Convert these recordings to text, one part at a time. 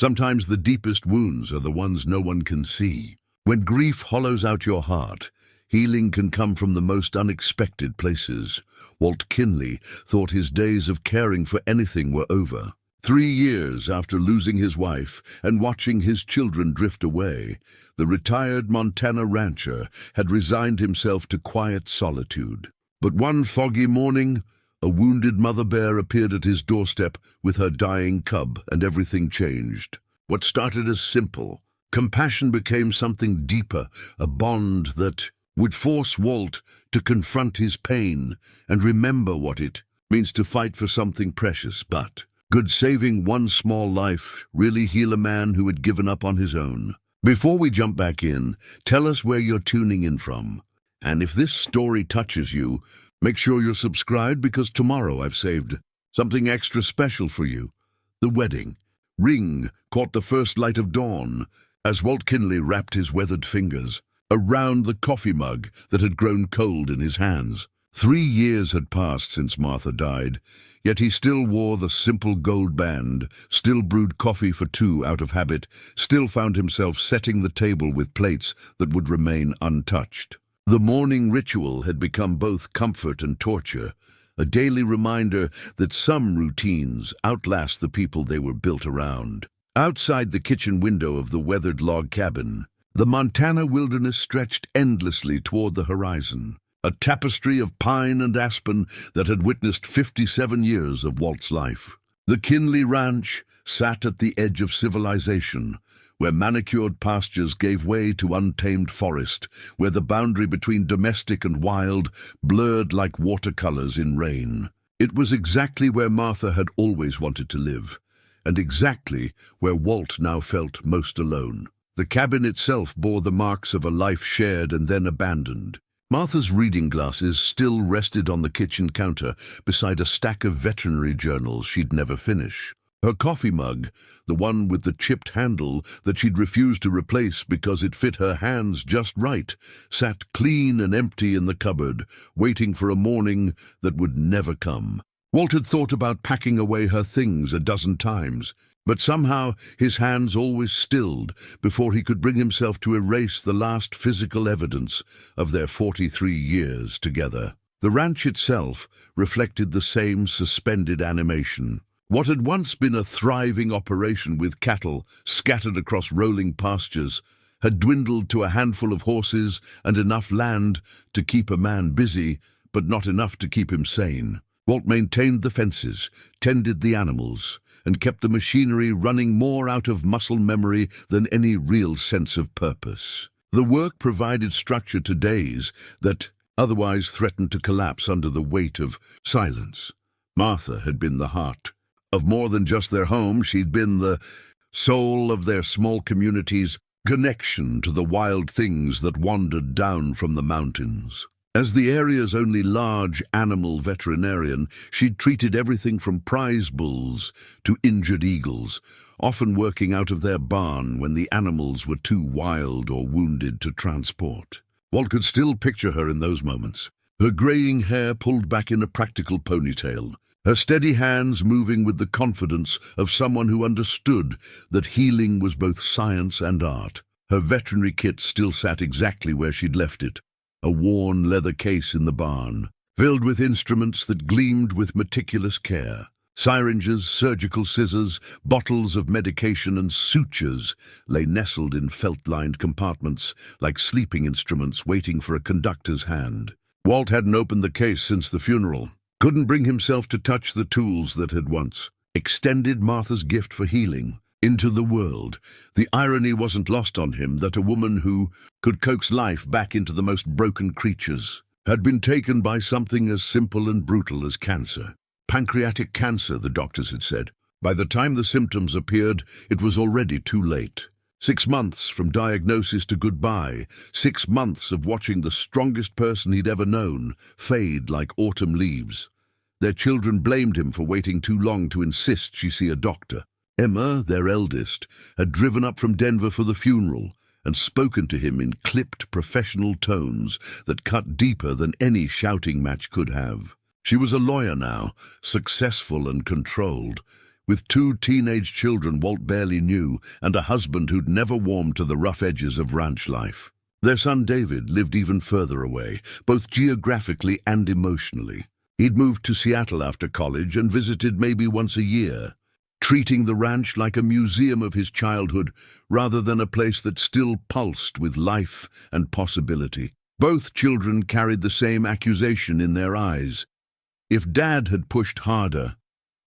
Sometimes the deepest wounds are the ones no one can see. When grief hollows out your heart, healing can come from the most unexpected places. Walt Kinley thought his days of caring for anything were over. 3 years after losing his wife and watching his children drift away, the retired Montana rancher had resigned himself to quiet solitude. But one foggy morning, a wounded mother bear appeared at his doorstep with her dying cub, and everything changed. What started as simple compassion became something deeper, a bond that would force Walt to confront his pain and remember what it means to fight for something precious. But could saving one small life really heal a man who had given up on his own? Before we jump back in, tell us where you're tuning in from. And if this story touches you, make sure you're subscribed, because tomorrow I've saved something extra special for you. The wedding ring caught the first light of dawn as Walt Kinley wrapped his weathered fingers around the coffee mug that had grown cold in his hands. 3 years had passed since Martha died, yet he still wore the simple gold band, still brewed coffee for 2 out of habit, still found himself setting the table with plates that would remain untouched. The morning ritual had become both comfort and torture, a daily reminder that some routines outlast the people they were built around. Outside the kitchen window of the weathered log cabin, the Montana wilderness stretched endlessly toward the horizon, a tapestry of pine and aspen that had witnessed 57 years of Walt's life. The Kinley Ranch sat at the edge of civilization, where manicured pastures gave way to untamed forest, where the boundary between domestic and wild blurred like watercolors in rain. It was exactly where Martha had always wanted to live, and exactly where Walt now felt most alone. The cabin itself bore the marks of a life shared and then abandoned. Martha's reading glasses still rested on the kitchen counter beside a stack of veterinary journals she'd never finish. Her coffee mug, the one with the chipped handle that she'd refused to replace because it fit her hands just right, sat clean and empty in the cupboard, waiting for a morning that would never come. Walt had thought about packing away her things a dozen times, but somehow his hands always stilled before he could bring himself to erase the last physical evidence of their 43 years together. The ranch itself reflected the same suspended animation. What had once been a thriving operation with cattle scattered across rolling pastures had dwindled to a handful of horses and enough land to keep a man busy, but not enough to keep him sane. Walt maintained the fences, tended the animals, and kept the machinery running more out of muscle memory than any real sense of purpose. The work provided structure to days that otherwise threatened to collapse under the weight of silence. Martha had been the heart of more than just their home. She'd been the soul of their small community's connection to the wild things that wandered down from the mountains. As the area's only large animal veterinarian, she'd treated everything from prize bulls to injured eagles, often working out of their barn when the animals were too wild or wounded to transport. Walt could still picture her in those moments, her graying hair pulled back in a practical ponytail, her steady hands moving with the confidence of someone who understood that healing was both science and art. Her veterinary kit still sat exactly where she'd left it, a worn leather case in the barn, filled with instruments that gleamed with meticulous care. Syringes, surgical scissors, bottles of medication, and sutures lay nestled in felt-lined compartments like sleeping instruments waiting for a conductor's hand. Walt hadn't opened the case since the funeral, couldn't bring himself to touch the tools that had once extended Martha's gift for healing into the world. The irony wasn't lost on him that a woman who could coax life back into the most broken creatures had been taken by something as simple and brutal as cancer. Pancreatic cancer, the doctors had said. By the time the symptoms appeared, it was already too late. 6 months from diagnosis to goodbye, 6 months of watching the strongest person he'd ever known fade like autumn leaves. Their children blamed him for waiting too long to insist she see a doctor. Emma, their eldest, had driven up from Denver for the funeral and spoken to him in clipped professional tones that cut deeper than any shouting match could have. She was a lawyer now, successful and controlled, with 2 teenage children Walt barely knew and a husband who'd never warmed to the rough edges of ranch life. Their son David lived even further away, both geographically and emotionally. He'd moved to Seattle after college and visited maybe once a year, treating the ranch like a museum of his childhood rather than a place that still pulsed with life and possibility. Both children carried the same accusation in their eyes. If Dad had pushed harder,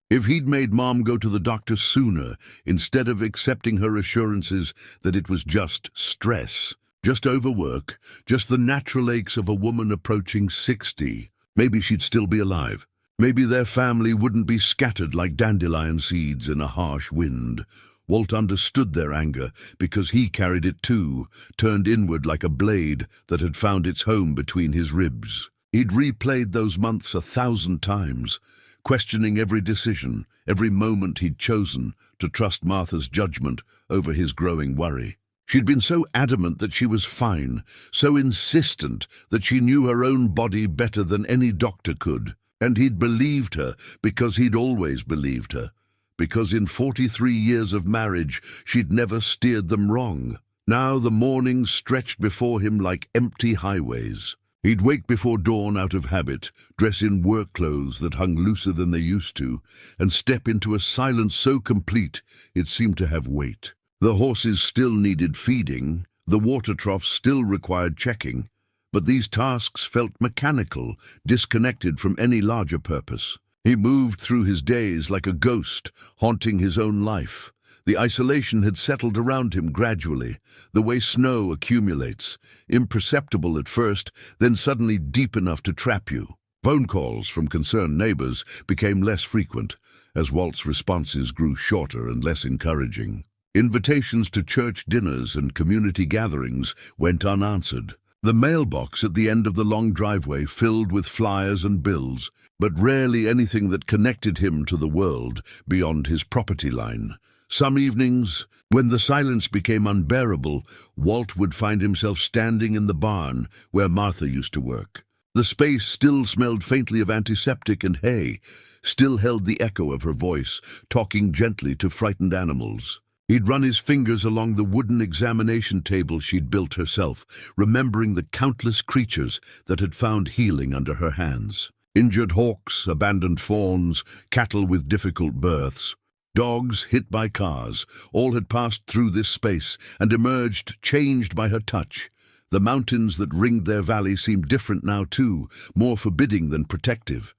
if he'd made Mom go to the doctor sooner instead of accepting her assurances that it was just stress, just overwork, just the natural aches of a woman approaching 60, maybe she'd still be alive. Maybe their family wouldn't be scattered like dandelion seeds in a harsh wind. Walt understood their anger because he carried it too, turned inward like a blade that had found its home between his ribs. He'd replayed those months 1,000 times, questioning every decision, every moment he'd chosen to trust Martha's judgment over his growing worry. She'd been so adamant that she was fine, so insistent that she knew her own body better than any doctor could. And he'd believed her because he'd always believed her, because in 43 years of marriage she'd never steered them wrong. Now the mornings stretched before him like empty highways. He'd wake before dawn out of habit, dress in work clothes that hung looser than they used to, and step into a silence so complete it seemed to have weight. The horses still needed feeding, the water troughs still required checking, but these tasks felt mechanical, disconnected from any larger purpose. He moved through his days like a ghost, haunting his own life. The isolation had settled around him gradually, the way snow accumulates, imperceptible at first, then suddenly deep enough to trap you. Phone calls from concerned neighbors became less frequent, as Walt's responses grew shorter and less encouraging. Invitations to church dinners and community gatherings went unanswered. The mailbox at the end of the long driveway filled with flyers and bills, but rarely anything that connected him to the world beyond his property line. Some evenings, when the silence became unbearable, Walt would find himself standing in the barn where Martha used to work. The space still smelled faintly of antiseptic and hay, still held the echo of her voice, talking gently to frightened animals. He'd run his fingers along the wooden examination table she'd built herself, remembering the countless creatures that had found healing under her hands. Injured hawks, abandoned fawns, cattle with difficult births. Dogs hit by cars, all had passed through this space and emerged changed by her touch. The mountains that ringed their valley seemed different now too, more forbidding than protective.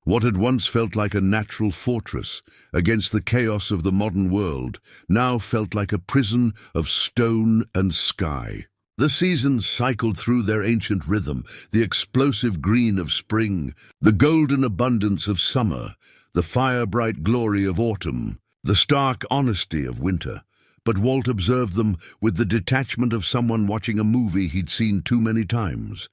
What had once felt like a natural fortress against the chaos of the modern world now felt like a prison of stone and sky. The seasons cycled through their ancient rhythm, the explosive green of spring, the golden abundance of summer, the fire-bright glory of autumn, the stark honesty of winter. But Walt observed them with the detachment of someone watching a movie he'd seen too many times.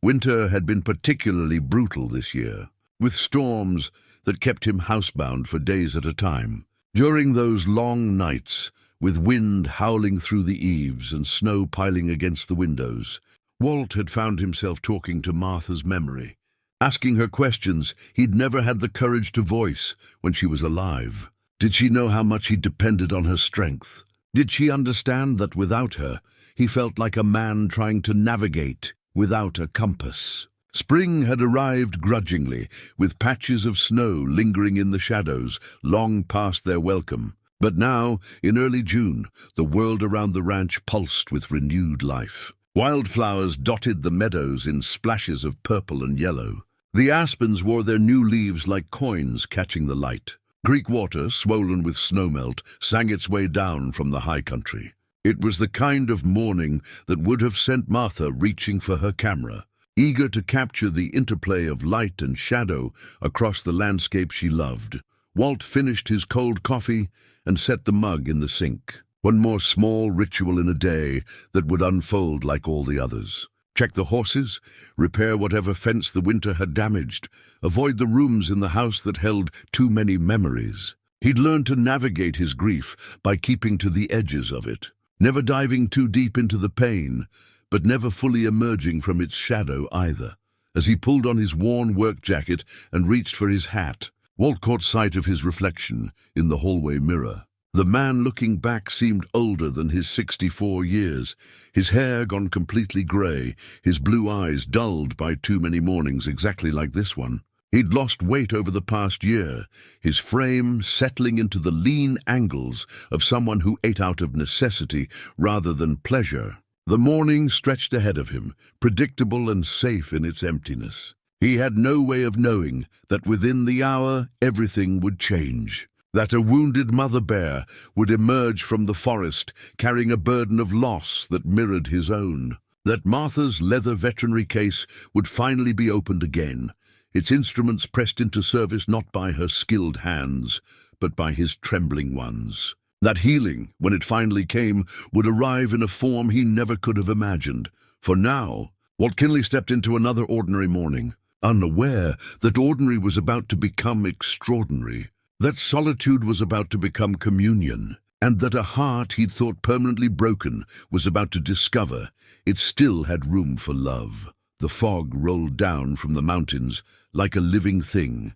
Winter had been particularly brutal this year, with storms that kept him housebound for days at a time. During those long nights, with wind howling through the eaves and snow piling against the windows, Walt had found himself talking to Martha's memory, asking her questions he'd never had the courage to voice when she was alive. Did she know how much he depended on her strength? Did she understand that without her, he felt like a man trying to navigate without a compass? Spring had arrived grudgingly, with patches of snow lingering in the shadows, long past their welcome. But now, in early June, the world around the ranch pulsed with renewed life. Wildflowers dotted the meadows in splashes of purple and yellow. The aspens wore their new leaves like coins catching the light. Creek water, swollen with snowmelt, sang its way down from the high country. It was the kind of morning that would have sent Martha reaching for her camera, eager to capture the interplay of light and shadow across the landscape she loved. Walt finished his cold coffee and set the mug in the sink. One more small ritual in a day that would unfold like all the others. Check the horses, repair whatever fence the winter had damaged, avoid the rooms in the house that held too many memories. He'd learned to navigate his grief by keeping to the edges of it, never diving too deep into the pain, but never fully emerging from its shadow either. As he pulled on his worn work jacket and reached for his hat, Walt caught sight of his reflection in the hallway mirror. The man looking back seemed older than his 64 years, his hair gone completely grey, his blue eyes dulled by too many mornings exactly like this one. He'd lost weight over the past year, his frame settling into the lean angles of someone who ate out of necessity rather than pleasure. The morning stretched ahead of him, predictable and safe in its emptiness. He had no way of knowing that within the hour everything would change, that a wounded mother bear would emerge from the forest carrying a burden of loss that mirrored his own, that Martha's leather veterinary case would finally be opened again, its instruments pressed into service not by her skilled hands, but by his trembling ones. That healing, when it finally came, would arrive in a form he never could have imagined. For now, Walt Kinley stepped into another ordinary morning, unaware that ordinary was about to become extraordinary, that solitude was about to become communion, and that a heart he'd thought permanently broken was about to discover it still had room for love. The fog rolled down from the mountains like a living thing,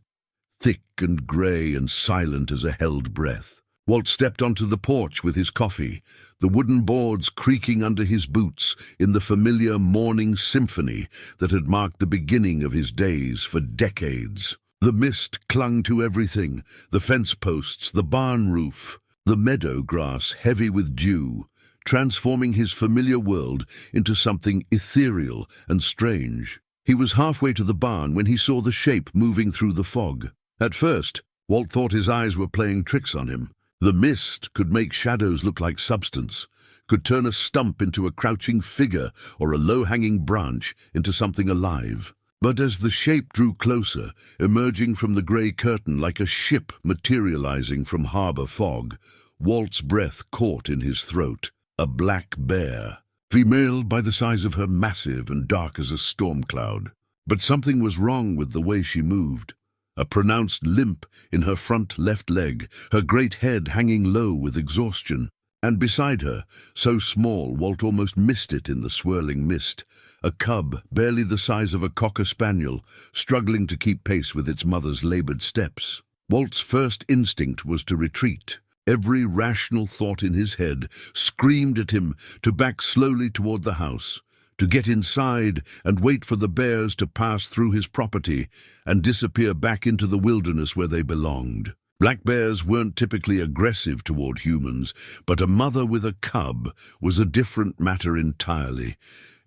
thick and grey and silent as a held breath. Walt stepped onto the porch with his coffee, the wooden boards creaking under his boots in the familiar morning symphony that had marked the beginning of his days for decades. The mist clung to everything, the fence posts, the barn roof, the meadow grass heavy with dew, transforming his familiar world into something ethereal and strange. He was halfway to the barn when he saw the shape moving through the fog. At first, Walt thought his eyes were playing tricks on him. The mist could make shadows look like substance, could turn a stump into a crouching figure or a low-hanging branch into something alive. But as the shape drew closer, emerging from the grey curtain like a ship materializing from harbour fog, Walt's breath caught in his throat. A black bear, female by the size of her, massive and dark as a storm cloud. But something was wrong with the way she moved. A pronounced limp in her front left leg, her great head hanging low with exhaustion. And beside her, so small Walt almost missed it in the swirling mist, a cub barely the size of a cocker spaniel, struggling to keep pace with its mother's laboured steps. Walt's first instinct was to retreat. Every rational thought in his head screamed at him to back slowly toward the house, to get inside and wait for the bears to pass through his property and disappear back into the wilderness where they belonged. Black bears weren't typically aggressive toward humans, but a mother with a cub was a different matter entirely,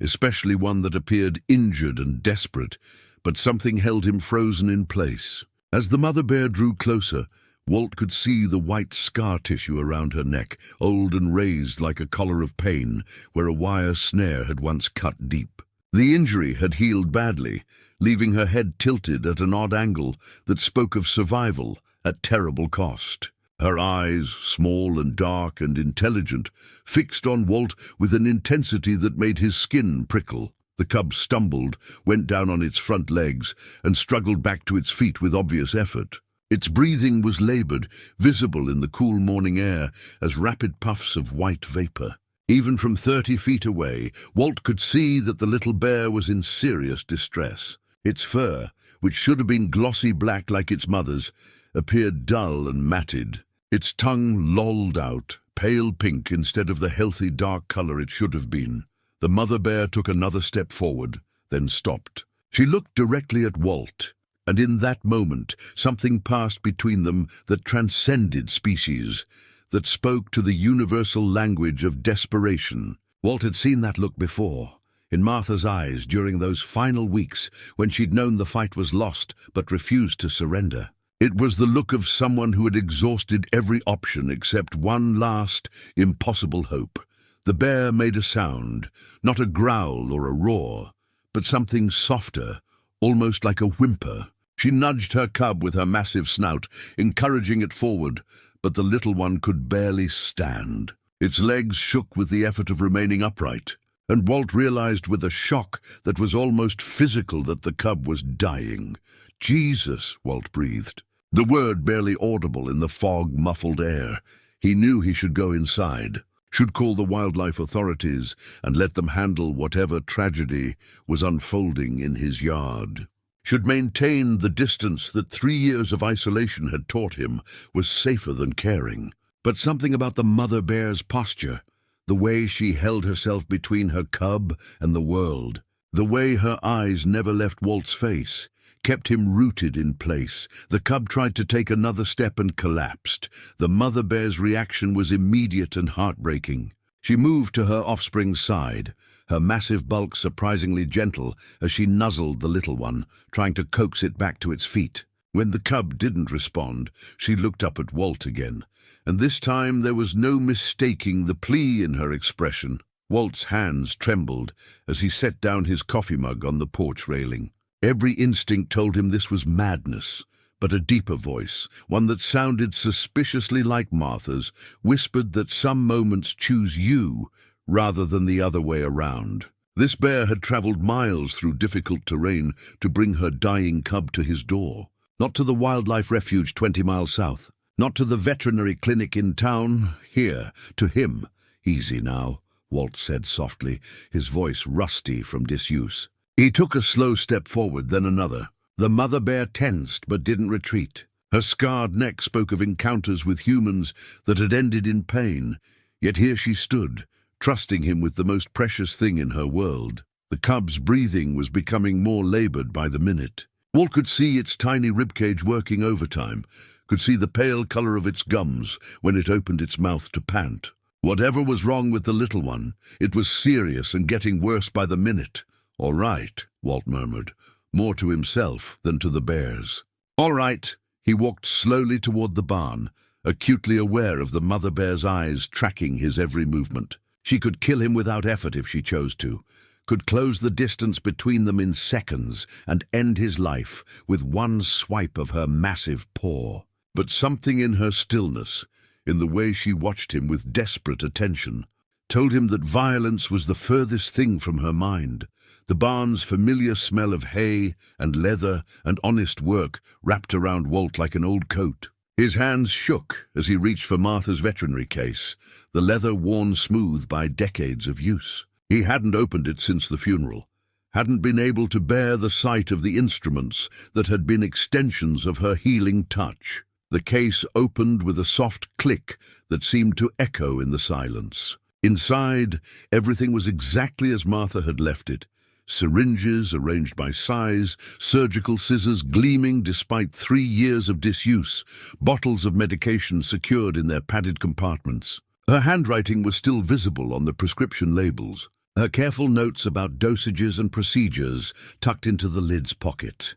especially one that appeared injured and desperate, but something held him frozen in place. As the mother bear drew closer, Walt could see the white scar tissue around her neck, old and raised like a collar of pain, where a wire snare had once cut deep. The injury had healed badly, leaving her head tilted at an odd angle that spoke of survival at terrible cost. Her eyes, small and dark and intelligent, fixed on Walt with an intensity that made his skin prickle. The cub stumbled, went down on its front legs, and struggled back to its feet with obvious effort. Its breathing was laboured, visible in the cool morning air as rapid puffs of white vapour. Even from 30 feet away, Walt could see that the little bear was in serious distress. Its fur, which should have been glossy black like its mother's, appeared dull and matted. Its tongue lolled out, pale pink instead of the healthy dark colour it should have been. The mother bear took another step forward, then stopped. She looked directly at Walt, and in that moment something passed between them that transcended species, that spoke to the universal language of desperation. Walt had seen that look before, in Martha's eyes during those final weeks when she'd known the fight was lost but refused to surrender. It was the look of someone who had exhausted every option except one last, impossible hope. The bear made a sound, not a growl or a roar, but something softer, almost like a whimper. She nudged her cub with her massive snout, encouraging it forward, but the little one could barely stand. Its legs shook with the effort of remaining upright, and Walt realized with a shock that was almost physical that the cub was dying. "Jesus," Walt breathed, the word barely audible in the fog-muffled air. He knew he should go inside, should call the wildlife authorities and let them handle whatever tragedy was unfolding in his yard. should maintain the distance that 3 years of isolation had taught him was safer than caring. But something about the mother bear's posture, the way she held herself between her cub and the world, the way her eyes never left Walt's face, kept him rooted in place. The cub tried to take another step and collapsed. The mother bear's reaction was immediate and heartbreaking. She moved to her offspring's side, her massive bulk surprisingly gentle as she nuzzled the little one, trying to coax it back to its feet. When the cub didn't respond, she looked up at Walt again, and this time there was no mistaking the plea in her expression. Walt's hands trembled as he set down his coffee mug on the porch railing. Every instinct told him this was madness, but a deeper voice, one that sounded suspiciously like Martha's, whispered that some moments choose you rather than the other way around. This bear had traveled miles through difficult terrain to bring her dying cub to his door. Not to the wildlife refuge 20 miles south, not to the veterinary clinic in town, here, to him. "Easy now," Walt said softly, his voice rusty from disuse. He took a slow step forward, then another. The mother bear tensed but didn't retreat. Her scarred neck spoke of encounters with humans that had ended in pain, yet here she stood, trusting him with the most precious thing in her world. The cub's breathing was becoming more labored by the minute. Walt could see its tiny ribcage working overtime, could see the pale color of its gums when it opened its mouth to pant. Whatever was wrong with the little one, it was serious and getting worse by the minute. "All right," Walt murmured, more to himself than to the bears. "All right." He walked slowly toward the barn, acutely aware of the mother bear's eyes tracking his every movement. She could kill him without effort if she chose to, could close the distance between them in seconds and end his life with one swipe of her massive paw. But something in her stillness, in the way she watched him with desperate attention, told him that violence was the furthest thing from her mind. The barn's familiar smell of hay and leather and honest work wrapped around Walt like an old coat. His hands shook as he reached for Martha's veterinary case, the leather worn smooth by decades of use. He hadn't opened it since the funeral, hadn't been able to bear the sight of the instruments that had been extensions of her healing touch. The case opened with a soft click that seemed to echo in the silence. Inside, everything was exactly as Martha had left it. Syringes arranged by size, surgical scissors gleaming despite 3 years of disuse, bottles of medication secured in their padded compartments. Her handwriting was still visible on the prescription labels, her careful notes about dosages and procedures tucked into the lid's pocket.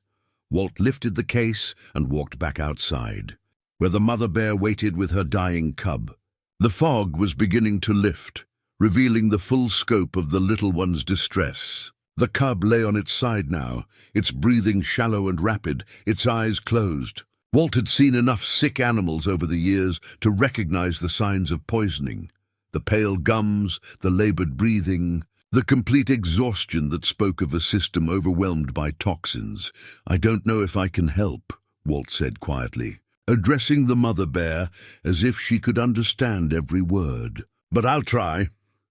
Walt lifted the case and walked back outside, where the mother bear waited with her dying cub. The fog was beginning to lift, revealing the full scope of the little one's distress. The cub lay on its side now, its breathing shallow and rapid, its eyes closed. Walt had seen enough sick animals over the years to recognize the signs of poisoning. The pale gums, the labored breathing, the complete exhaustion that spoke of a system overwhelmed by toxins. "I don't know if I can help," Walt said quietly, addressing the mother bear as if she could understand every word. "But I'll try."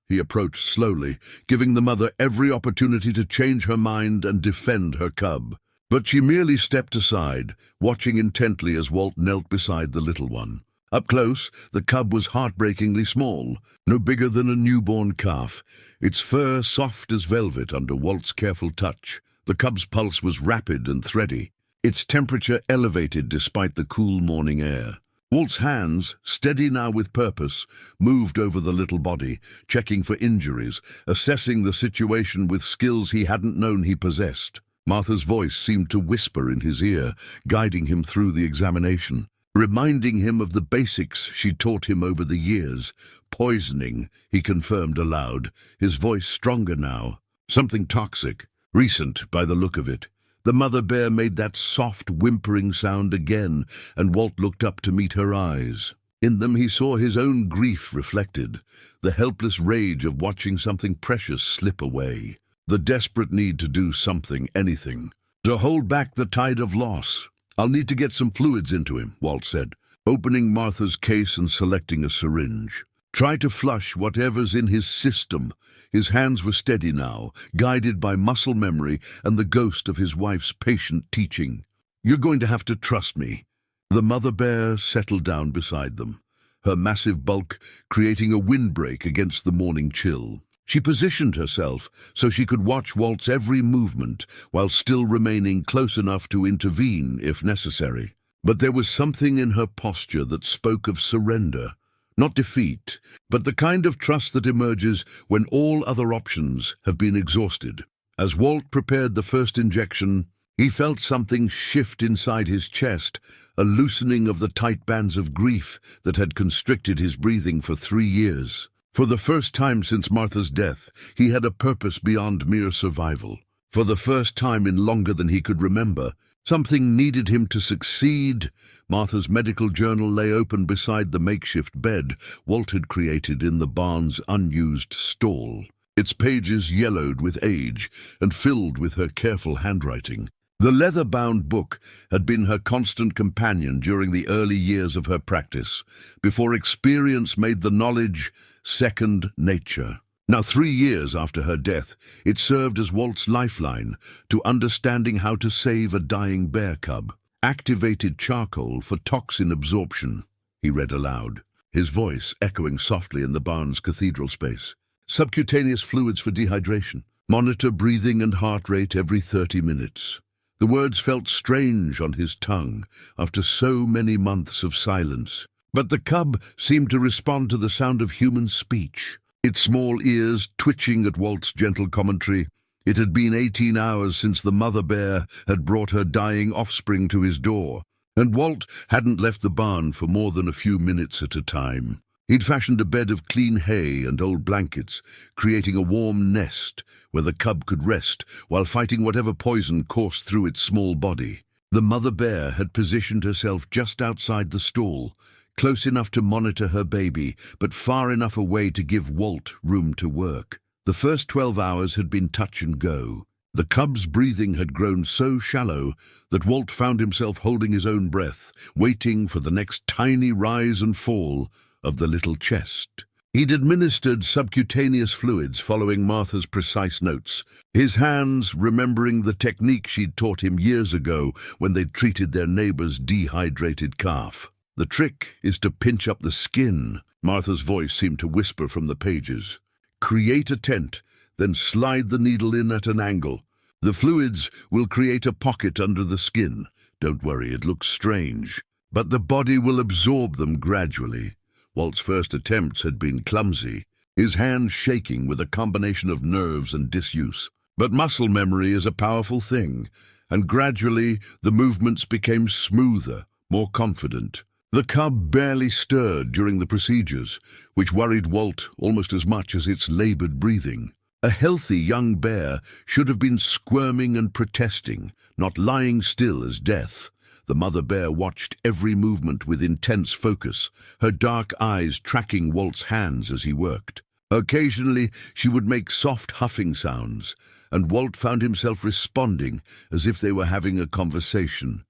He approached slowly, giving the mother every opportunity to change her mind and defend her cub. But she merely stepped aside, watching intently as Walt knelt beside the little one. Up close, the cub was heartbreakingly small, no bigger than a newborn calf, its fur soft as velvet under Walt's careful touch. The cub's pulse was rapid and thready, its temperature elevated despite the cool morning air. Walt's hands, steady now with purpose, moved over the little body, checking for injuries, assessing the situation with skills he hadn't known he possessed. Martha's voice seemed to whisper in his ear, guiding him through the examination, reminding him of the basics she'd taught him over the years. "Poisoning," he confirmed aloud, his voice stronger now. "Something toxic, recent by the look of it." The mother bear made that soft, whimpering sound again, and Walt looked up to meet her eyes. In them he saw his own grief reflected, the helpless rage of watching something precious slip away, the desperate need to do something, anything, to hold back the tide of loss. "I'll need to get some fluids into him," Walt said, opening Martha's case and selecting a syringe. Try to flush whatever's in his system. His hands were steady now, guided by muscle memory and the ghost of his wife's patient teaching. You're going to have to trust me. The mother bear settled down beside them, her massive bulk creating a windbreak against the morning chill. She positioned herself so she could watch Walt's every movement while still remaining close enough to intervene if necessary. But there was something in her posture that spoke of surrender, not defeat, but the kind of trust that emerges when all other options have been exhausted. As Walt prepared the first injection, he felt something shift inside his chest, a loosening of the tight bands of grief that had constricted his breathing for 3 years. For the first time since Martha's death, he had a purpose beyond mere survival. For the first time in longer than he could remember, something needed him to succeed. Martha's medical journal lay open beside the makeshift bed Walt had created in the barn's unused stall, its pages yellowed with age and filled with her careful handwriting. The leather-bound book had been her constant companion during the early years of her practice, before experience made the knowledge second nature. Now, 3 years after her death, it served as Walt's lifeline to understanding how to save a dying bear cub. Activated charcoal for toxin absorption, he read aloud, his voice echoing softly in the barn's cathedral space. Subcutaneous fluids for dehydration. Monitor breathing and heart rate every 30 minutes. The words felt strange on his tongue after so many months of silence, but the cub seemed to respond to the sound of human speech, its small ears twitching at Walt's gentle commentary. It had been 18 hours since the mother bear had brought her dying offspring to his door, and Walt hadn't left the barn for more than a few minutes at a time. He'd fashioned a bed of clean hay and old blankets, creating a warm nest where the cub could rest while fighting whatever poison coursed through its small body. The mother bear had positioned herself just outside the stall, close enough to monitor her baby, but far enough away to give Walt room to work. The first 12 hours had been touch and go. The cub's breathing had grown so shallow that Walt found himself holding his own breath, waiting for the next tiny rise and fall of the little chest. He'd administered subcutaneous fluids following Martha's precise notes, his hands remembering the technique she'd taught him years ago when they'd treated their neighbor's dehydrated calf. The trick is to pinch up the skin, Martha's voice seemed to whisper from the pages. Create a tent, then slide the needle in at an angle. The fluids will create a pocket under the skin. Don't worry, it looks strange, but the body will absorb them gradually. Walt's first attempts had been clumsy, his hands shaking with a combination of nerves and disuse. But muscle memory is a powerful thing, and gradually the movements became smoother, more confident. The cub barely stirred during the procedures, which worried Walt almost as much as its labored breathing. A healthy young bear should have been squirming and protesting, not lying still as death. The mother bear watched every movement with intense focus, her dark eyes tracking Walt's hands as he worked. Occasionally, she would make soft huffing sounds, and Walt found himself responding as if they were having a conversation.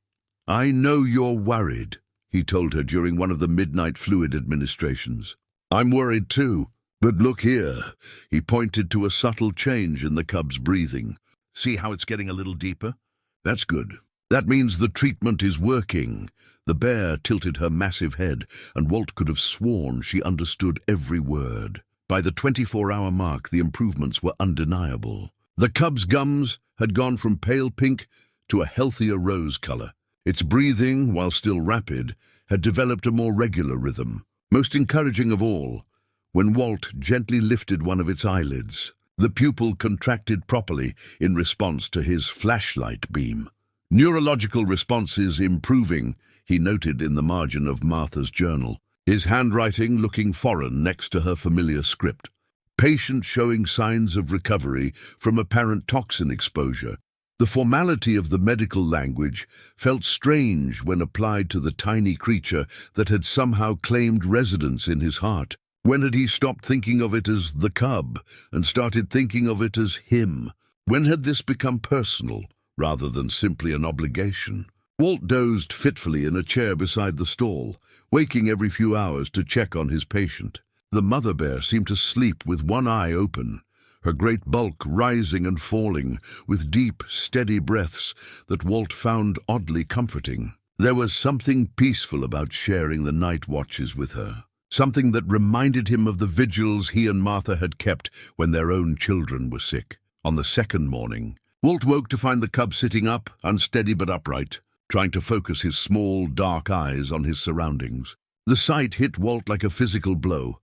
"I know you're worried," he told her during one of the midnight fluid administrations. "I'm worried too, but look here." He pointed to a subtle change in the cub's breathing. "See how it's getting a little deeper? That's good. That means the treatment is working." The bear tilted her massive head, and Walt could have sworn she understood every word. By the 24-hour mark, the improvements were undeniable. The cub's gums had gone from pale pink to a healthier rose color. Its breathing, while still rapid, had developed a more regular rhythm. Most encouraging of all, when Walt gently lifted one of its eyelids, the pupil contracted properly in response to his flashlight beam. "Neurological responses improving," he noted in the margin of Martha's journal, his handwriting looking foreign next to her familiar script. "Patient showing signs of recovery from apparent toxin exposure." The formality of the medical language felt strange when applied to the tiny creature that had somehow claimed residence in his heart. When had he stopped thinking of it as the cub and started thinking of it as him? When had this become personal, rather than simply an obligation? Walt dozed fitfully in a chair beside the stall, waking every few hours to check on his patient. The mother bear seemed to sleep with one eye open, her great bulk rising and falling with deep, steady breaths that Walt found oddly comforting. There was something peaceful about sharing the night watches with her, something that reminded him of the vigils he and Martha had kept when their own children were sick. On the second morning, Walt woke to find the cub sitting up, unsteady but upright, trying to focus his small, dark eyes on his surroundings. The sight hit Walt like a physical blow,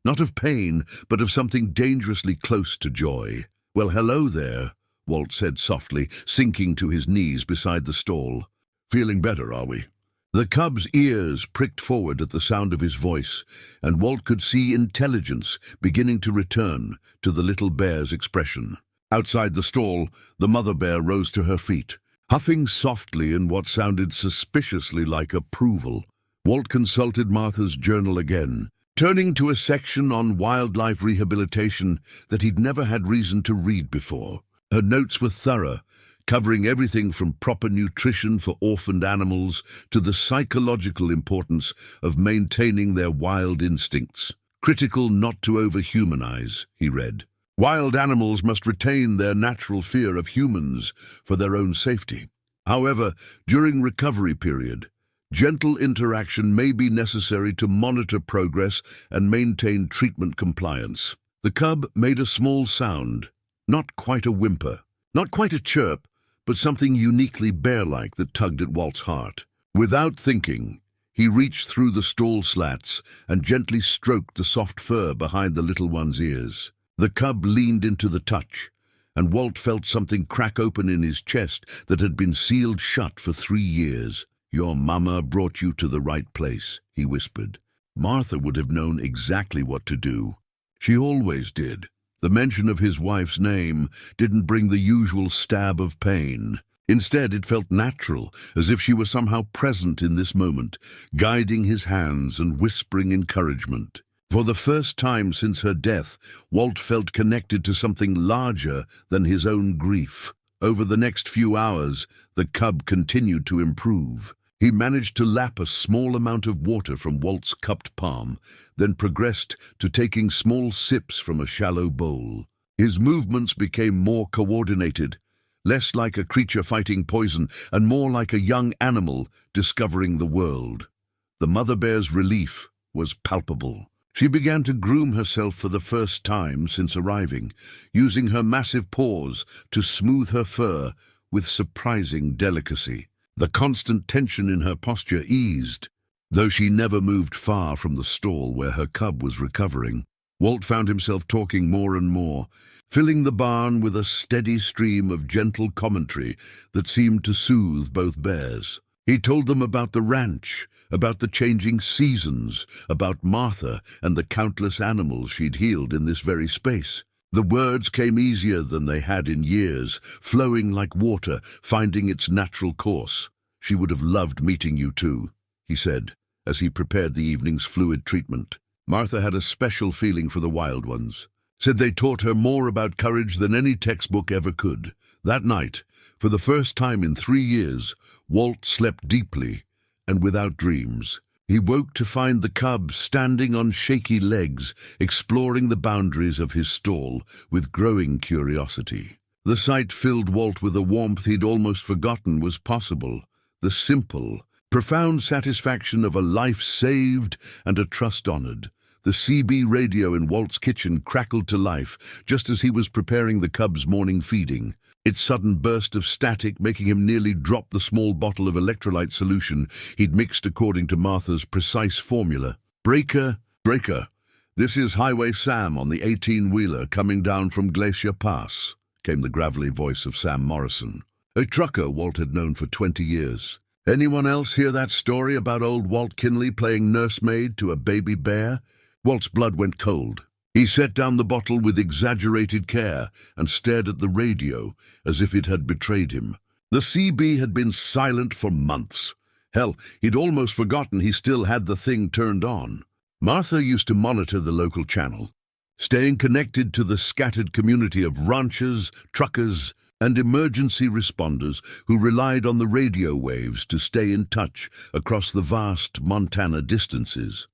not of pain, but of something dangerously close to joy. "Well, hello there," Walt said softly, sinking to his knees beside the stall. "Feeling better, are we?" The cub's ears pricked forward at the sound of his voice, and Walt could see intelligence beginning to return to the little bear's expression. Outside the stall, the mother bear rose to her feet, huffing softly in what sounded suspiciously like approval. Walt consulted Martha's journal again, turning to a section on wildlife rehabilitation that he'd never had reason to read before. Her notes were thorough, covering everything from proper nutrition for orphaned animals to the psychological importance of maintaining their wild instincts. "Critical not to overhumanize," he read. "Wild animals must retain their natural fear of humans for their own safety. However, during recovery period, gentle interaction may be necessary to monitor progress and maintain treatment compliance." The cub made a small sound, not quite a whimper, not quite a chirp, but something uniquely bear-like that tugged at Walt's heart. Without thinking, he reached through the stall slats and gently stroked the soft fur behind the little one's ears. The cub leaned into the touch, and Walt felt something crack open in his chest that had been sealed shut for 3 years. "Your mama brought you to the right place," he whispered. Martha would have known exactly what to do. She always did. The mention of his wife's name didn't bring the usual stab of pain. Instead, it felt natural, as if she were somehow present in this moment, guiding his hands and whispering encouragement. For the first time since her death, Walt felt connected to something larger than his own grief. Over the next few hours, the cub continued to improve. He managed to lap a small amount of water from Walt's cupped palm, then progressed to taking small sips from a shallow bowl. His movements became more coordinated, less like a creature fighting poison and more like a young animal discovering the world. The mother bear's relief was palpable. She began to groom herself for the first time since arriving, using her massive paws to smooth her fur with surprising delicacy. The constant tension in her posture eased. Though she never moved far from the stall where her cub was recovering, Walt found himself talking more and more, filling the barn with a steady stream of gentle commentary that seemed to soothe both bears. He told them about the ranch, about the changing seasons, about Martha and the countless animals she'd healed in this very space. The words came easier than they had in years, flowing like water, finding its natural course. "She would have loved meeting you too," he said, as he prepared the evening's fluid treatment. Martha had a special feeling for the wild ones. Said they taught her more about courage than any textbook ever could. That night, for the first time in 3 years, Walt slept deeply and without dreams. He woke to find the cub standing on shaky legs, exploring the boundaries of his stall with growing curiosity. The sight filled Walt with a warmth he'd almost forgotten was possible. The simple, profound satisfaction of a life saved and a trust honored. The CB radio in Walt's kitchen crackled to life just as he was preparing the cub's morning feeding, its sudden burst of static making him nearly drop the small bottle of electrolyte solution he'd mixed according to Martha's precise formula. "Breaker, breaker, this is Highway Sam on the 18-wheeler coming down from Glacier Pass," came the gravelly voice of Sam Morrison, a trucker Walt had known for 20 years. "Anyone else hear that story about old Walt Kinley playing nursemaid to a baby bear?" Walt's blood went cold. He set down the bottle with exaggerated care and stared at the radio as if it had betrayed him. The CB had been silent for months. Hell, he'd almost forgotten he still had the thing turned on. Martha used to monitor the local channel, staying connected to the scattered community of ranchers, truckers, and emergency responders who relied on the radio waves to stay in touch across the vast Montana distances.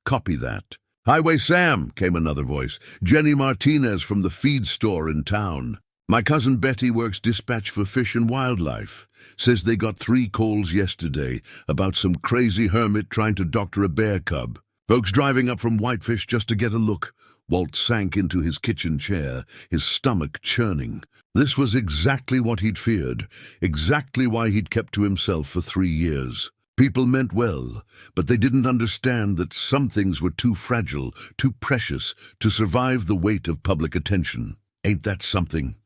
"Copy that," "Highway Sam," came another voice. "Jenny Martinez from the feed store in town. My cousin Betty works dispatch for Fish and Wildlife. Says they got 3 calls yesterday about some crazy hermit trying to doctor a bear cub. Folks driving up from Whitefish just to get a look." Walt sank into his kitchen chair, his stomach churning. This was exactly what he'd feared, exactly why he'd kept to himself for 3 years. People meant well, but they didn't understand that some things were too fragile, too precious, to survive the weight of public attention. "Ain't that something?"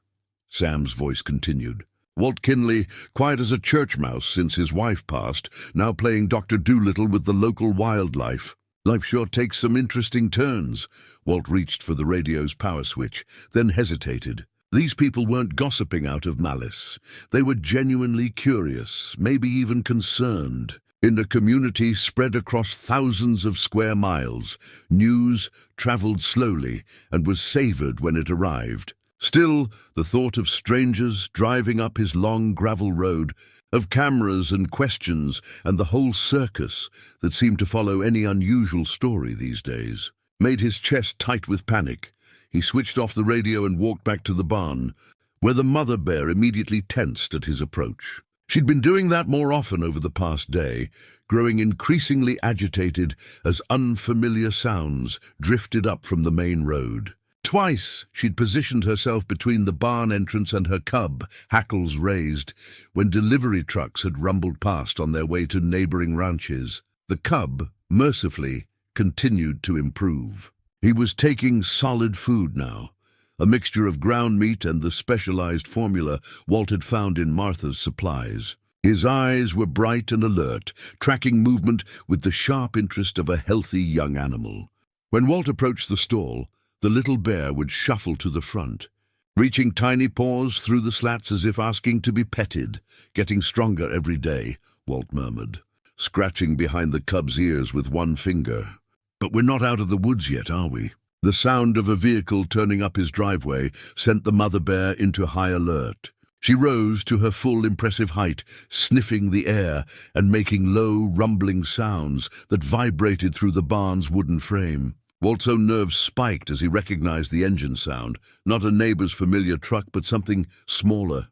Sam's voice continued. Walt Kinley, quiet as a church mouse since his wife passed, now playing Dr. Dolittle with the local wildlife. "Life sure takes some interesting turns." Walt reached for the radio's power switch, then hesitated. These people weren't gossiping out of malice. They were genuinely curious, maybe even concerned. In a community spread across thousands of square miles, news traveled slowly and was savored when it arrived. Still, the thought of strangers driving up his long gravel road, of cameras and questions and the whole circus that seemed to follow any unusual story these days, made his chest tight with panic. He switched off the radio and walked back to the barn, where the mother bear immediately tensed at his approach. She'd been doing that more often over the past day, growing increasingly agitated as unfamiliar sounds drifted up from the main road. Twice she'd positioned herself between the barn entrance and her cub, hackles raised, when delivery trucks had rumbled past on their way to neighboring ranches. The cub, mercifully, continued to improve. He was taking solid food now, a mixture of ground meat and the specialized formula Walt had found in Martha's supplies. His eyes were bright and alert, tracking movement with the sharp interest of a healthy young animal. When Walt approached the stall, the little bear would shuffle to the front, reaching tiny paws through the slats as if asking to be petted. "Getting stronger every day," Walt murmured, scratching behind the cub's ears with one finger. "But we're not out of the woods yet, are we?" The sound of a vehicle turning up his driveway sent the mother bear into high alert. She rose to her full impressive height, sniffing the air and making low, rumbling sounds that vibrated through the barn's wooden frame. Walt's own nerves spiked as he recognized the engine sound, not a neighbor's familiar truck, but something smaller,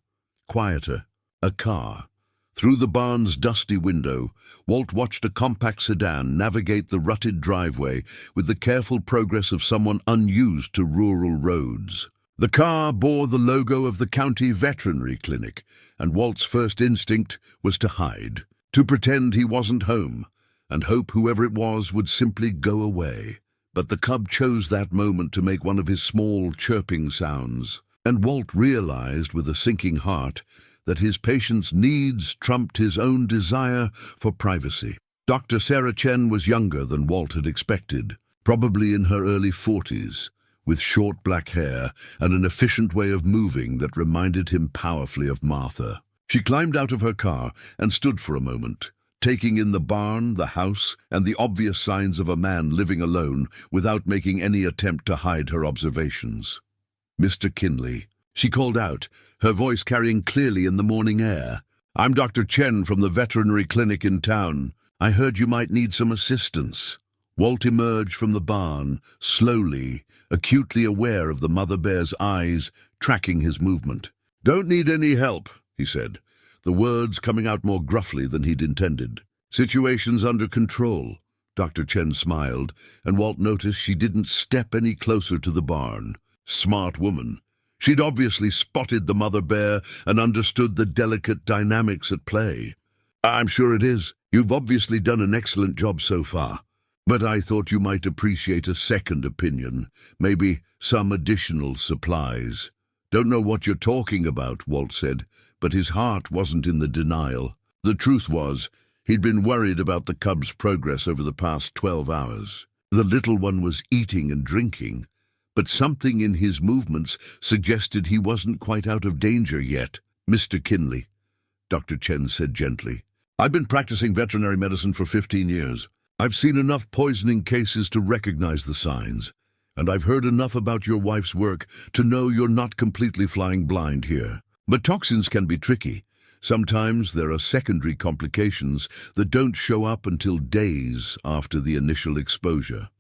quieter, a car. Through the barn's dusty window, Walt watched a compact sedan navigate the rutted driveway with the careful progress of someone unused to rural roads. The car bore the logo of the county veterinary clinic, and Walt's first instinct was to hide, to pretend he wasn't home, and hope whoever it was would simply go away. But the cub chose that moment to make one of his small, chirping sounds, and Walt realized with a sinking heart that his patient's needs trumped his own desire for privacy. Dr. Sarah Chen was younger than Walt had expected, probably in her early 40s, with short black hair and an efficient way of moving that reminded him powerfully of Martha. She climbed out of her car and stood for a moment, taking in the barn, the house, and the obvious signs of a man living alone without making any attempt to hide her observations. "Mr. Kinley," she called out, her voice carrying clearly in the morning air. "I'm Dr. Chen from the veterinary clinic in town. I heard you might need some assistance." Walt emerged from the barn, slowly, acutely aware of the mother bear's eyes tracking his movement. "Don't need any help," he said, the words coming out more gruffly than he'd intended. "Situation's under control." Dr. Chen smiled, and Walt noticed she didn't step any closer to the barn. Smart woman. She'd obviously spotted the mother bear and understood the delicate dynamics at play. "I'm sure it is. You've obviously done an excellent job so far. But I thought you might appreciate a second opinion, maybe some additional supplies." "Don't know what you're talking about," Walt said, but his heart wasn't in the denial. The truth was, he'd been worried about the cub's progress over the past 12 hours. The little one was eating and drinking, but something in his movements suggested he wasn't quite out of danger yet. "Mr. Kinley," Dr. Chen said gently, "I've been practicing veterinary medicine for 15 years. I've seen enough poisoning cases to recognize the signs, and I've heard enough about your wife's work to know you're not completely flying blind here. But toxins can be tricky. Sometimes there are secondary complications that don't show up until days after the initial exposure."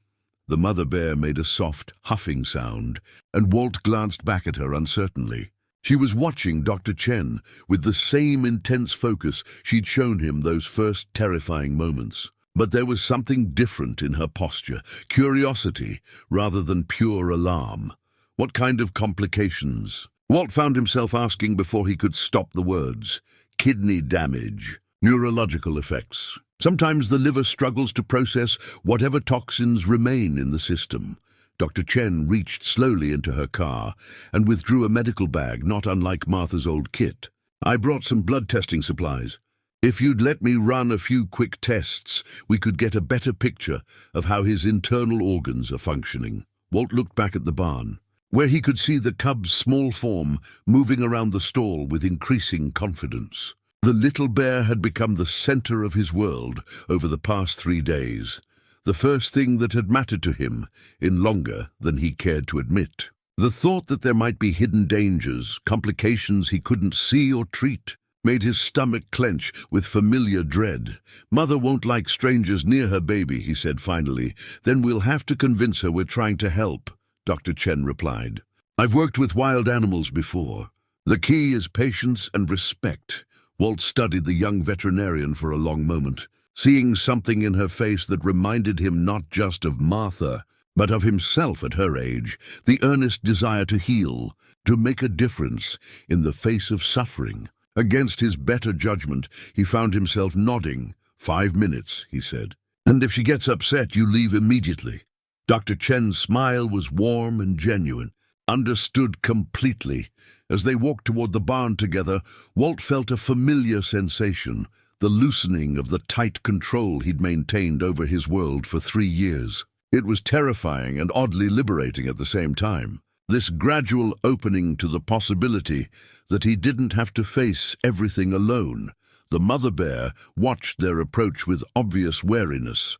The mother bear made a soft, huffing sound, and Walt glanced back at her uncertainly. She was watching Dr. Chen with the same intense focus she'd shown him those first terrifying moments. But there was something different in her posture, curiosity rather than pure alarm. What kind of complications? Walt found himself asking before he could stop the words. Kidney damage, neurological effects. Sometimes the liver struggles to process whatever toxins remain in the system. Dr. Chen reached slowly into her car and withdrew a medical bag not unlike Martha's old kit. I brought some blood testing supplies. If you'd let me run a few quick tests, we could get a better picture of how his internal organs are functioning. Walt looked back at the barn, where he could see the cub's small form moving around the stall with increasing confidence. The little bear had become the center of his world over the past 3 days, the first thing that had mattered to him in longer than he cared to admit. The thought that there might be hidden dangers, complications he couldn't see or treat, made his stomach clench with familiar dread. Mother won't like strangers near her baby, he said finally. Then we'll have to convince her we're trying to help, Dr. Chen replied. I've worked with wild animals before. The key is patience and respect. Walt studied the young veterinarian for a long moment, seeing something in her face that reminded him not just of Martha, but of himself at her age, the earnest desire to heal, to make a difference in the face of suffering. Against his better judgment, he found himself nodding. 5 minutes, he said. And if she gets upset, you leave immediately. Dr. Chen's smile was warm and genuine, understood completely. As they walked toward the barn together, Walt felt a familiar sensation, the loosening of the tight control he'd maintained over his world for 3 years. It was terrifying and oddly liberating at the same time. This gradual opening to the possibility that he didn't have to face everything alone. The mother bear watched their approach with obvious wariness,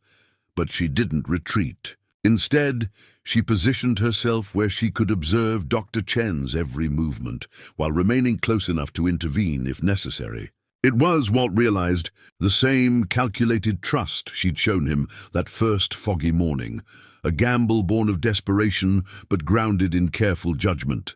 but she didn't retreat. Instead, she positioned herself where she could observe Dr. Chen's every movement, while remaining close enough to intervene if necessary. It was, Walt realized, the same calculated trust she'd shown him that first foggy morning, a gamble born of desperation but grounded in careful judgment.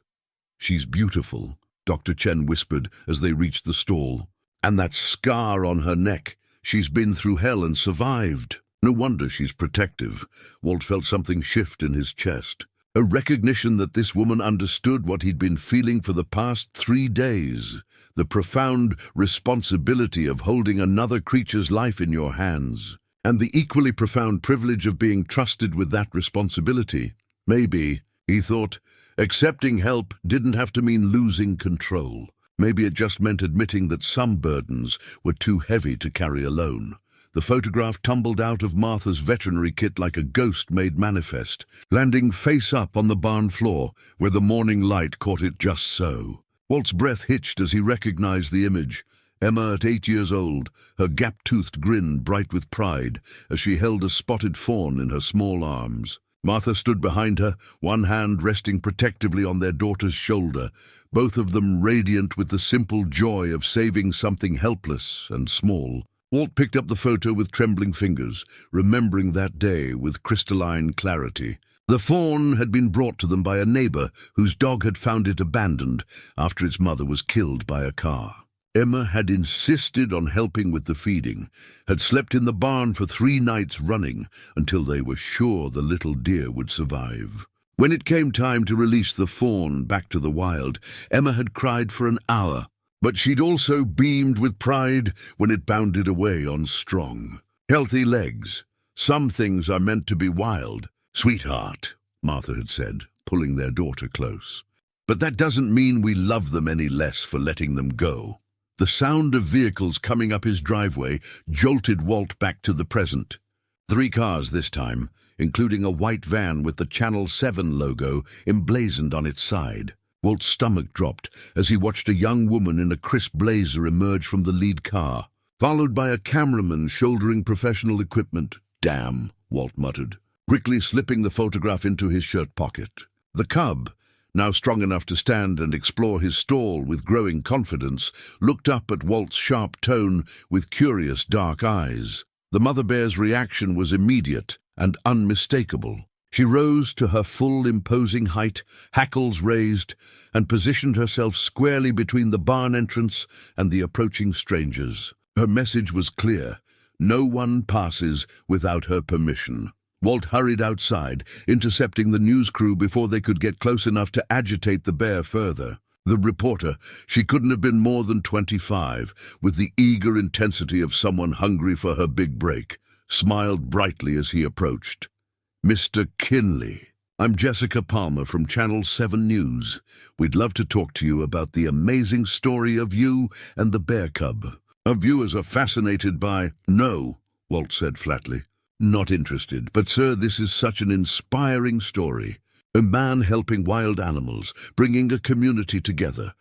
She's beautiful, Dr. Chen whispered as they reached the stall. And that scar on her neck, she's been through hell and survived. No wonder she's protective. Walt felt something shift in his chest. A recognition that this woman understood what he'd been feeling for the past 3 days. The profound responsibility of holding another creature's life in your hands. And the equally profound privilege of being trusted with that responsibility. Maybe, he thought, accepting help didn't have to mean losing control. Maybe it just meant admitting that some burdens were too heavy to carry alone. The photograph tumbled out of Martha's veterinary kit like a ghost made manifest, landing face up on the barn floor, where the morning light caught it just so. Walt's breath hitched as he recognized the image. Emma at 8 years old, her gap-toothed grin bright with pride, as she held a spotted fawn in her small arms. Martha stood behind her, one hand resting protectively on their daughter's shoulder, both of them radiant with the simple joy of saving something helpless and small. Walt picked up the photo with trembling fingers, remembering that day with crystalline clarity. The fawn had been brought to them by a neighbor whose dog had found it abandoned after its mother was killed by a car. Emma had insisted on helping with the feeding, had slept in the barn for 3 nights running until they were sure the little deer would survive. When it came time to release the fawn back to the wild, Emma had cried for an hour. But she'd also beamed with pride when it bounded away on strong, healthy legs. Some things are meant to be wild. Sweetheart, Martha had said, pulling their daughter close. But that doesn't mean we love them any less for letting them go. The sound of vehicles coming up his driveway jolted Walt back to the present. 3 cars this time, including a white van with the Channel 7 logo emblazoned on its side. Walt's stomach dropped as he watched a young woman in a crisp blazer emerge from the lead car, followed by a cameraman shouldering professional equipment. Damn, Walt muttered, quickly slipping the photograph into his shirt pocket. The cub, now strong enough to stand and explore his stall with growing confidence, looked up at Walt's sharp tone with curious dark eyes. The mother bear's reaction was immediate and unmistakable. She rose to her full imposing height, hackles raised, and positioned herself squarely between the barn entrance and the approaching strangers. Her message was clear. No one passes without her permission. Walt hurried outside, intercepting the news crew before they could get close enough to agitate the bear further. The reporter, she couldn't have been more than 25, with the eager intensity of someone hungry for her big break, smiled brightly as he approached. "Mr. Kinley, I'm Jessica Palmer from Channel 7 News. We'd love to talk to you about the amazing story of you and the bear cub. Our viewers are fascinated by—" "No," Walt said flatly. "Not interested. But, sir, this is such an inspiring story. A man helping wild animals, bringing a community together."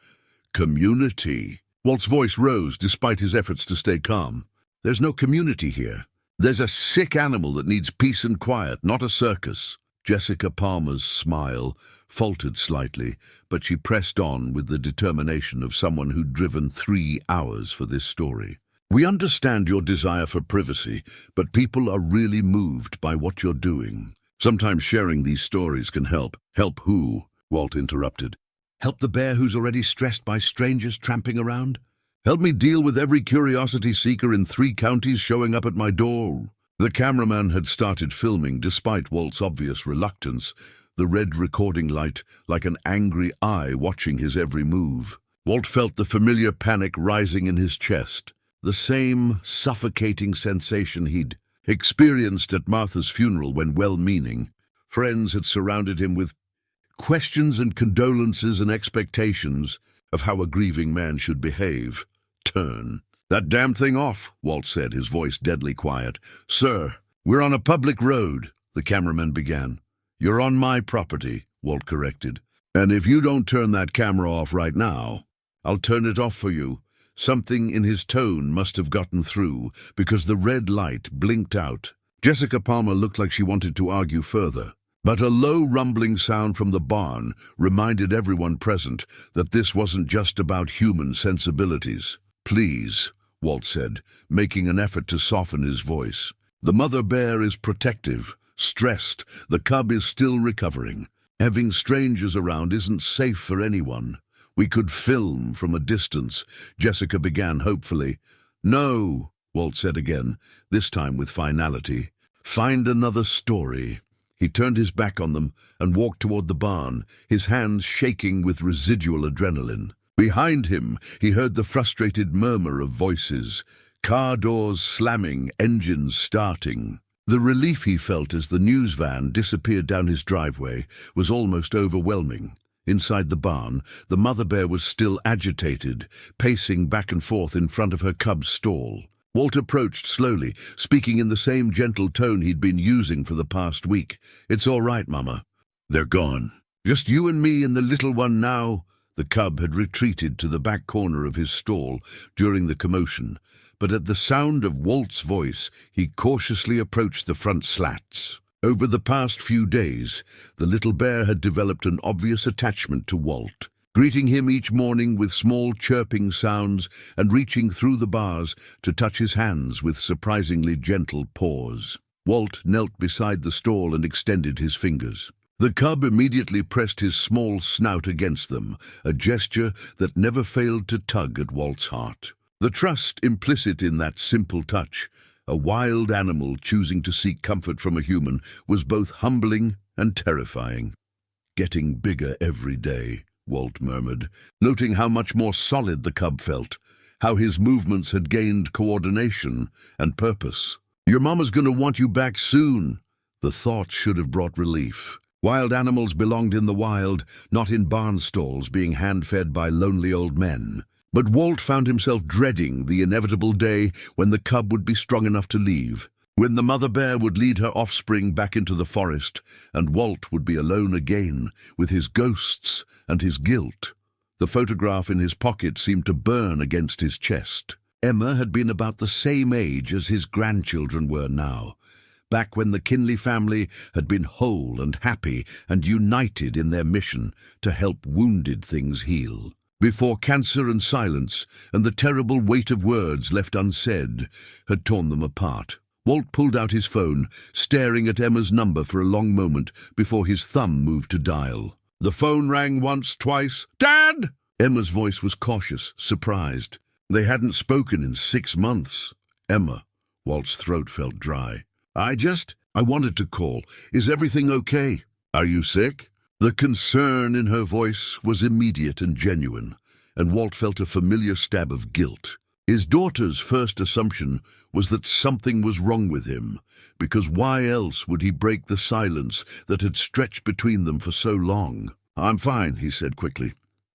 "Community?" Walt's voice rose despite his efforts to stay calm. "There's no community here. There's a sick animal that needs peace and quiet, not a circus." Jessica Palmer's smile faltered slightly, but she pressed on with the determination of someone who'd driven 3 hours for this story. "We understand your desire for privacy, but people are really moved by what you're doing. Sometimes sharing these stories can help." "Help who?" Walt interrupted. "Help the bear who's already stressed by strangers tramping around? Help me deal with every curiosity seeker in 3 counties showing up at my door." The cameraman had started filming despite Walt's obvious reluctance, the red recording light like an angry eye watching his every move. Walt felt the familiar panic rising in his chest, the same suffocating sensation he'd experienced at Martha's funeral when, well-meaning, friends had surrounded him with questions and condolences and expectations of how a grieving man should behave. "Turn that damn thing off," Walt said, his voice deadly quiet. "Sir, we're on a public road," the cameraman began. "You're on my property," Walt corrected. "And if you don't turn that camera off right now, I'll turn it off for you." Something in his tone must have gotten through, because the red light blinked out. Jessica Palmer looked like she wanted to argue further, but a low rumbling sound from the barn reminded everyone present that this wasn't just about human sensibilities. "Please," Walt said, making an effort to soften his voice. "The mother bear is protective, stressed. The cub is still recovering. Having strangers around isn't safe for anyone. We could film from a distance," Jessica began hopefully. "No," Walt said again, this time with finality. "Find another story." He turned his back on them and walked toward the barn, his hands shaking with residual adrenaline. Behind him, he heard the frustrated murmur of voices, car doors slamming, engines starting. The relief he felt as the news van disappeared down his driveway was almost overwhelming. Inside the barn, the mother bear was still agitated, pacing back and forth in front of her cub's stall. Walt approached slowly, speaking in the same gentle tone he'd been using for the past week. "It's all right, Mama. They're gone. Just you and me and the little one now." The cub had retreated to the back corner of his stall during the commotion, but at the sound of Walt's voice, he cautiously approached the front slats. Over the past few days, the little bear had developed an obvious attachment to Walt, greeting him each morning with small chirping sounds and reaching through the bars to touch his hands with surprisingly gentle paws. Walt knelt beside the stall and extended his fingers. The cub immediately pressed his small snout against them, a gesture that never failed to tug at Walt's heart. The trust implicit in that simple touch, a wild animal choosing to seek comfort from a human, was both humbling and terrifying. "Getting bigger every day," Walt murmured, noting how much more solid the cub felt, how his movements had gained coordination and purpose. "Your mama's going to want you back soon." The thought should have brought relief. Wild animals belonged in the wild, not in barn stalls being hand-fed by lonely old men. But Walt found himself dreading the inevitable day when the cub would be strong enough to leave, when the mother bear would lead her offspring back into the forest, and Walt would be alone again, with his ghosts and his guilt. The photograph in his pocket seemed to burn against his chest. Emma had been about the same age as his grandchildren were now, back when the Kinley family had been whole and happy and united in their mission to help wounded things heal. Before cancer and silence and the terrible weight of words left unsaid had torn them apart. Walt pulled out his phone, staring at Emma's number for a long moment before his thumb moved to dial. The phone rang once, twice. "Dad!" Emma's voice was cautious, surprised. They hadn't spoken in 6 months. "Emma," Walt's throat felt dry. I wanted to call. Is everything okay? Are you sick?" The concern in her voice was immediate and genuine, and Walt felt a familiar stab of guilt. His daughter's first assumption was that something was wrong with him, because why else would he break the silence that had stretched between them for so long? "I'm fine," he said quickly.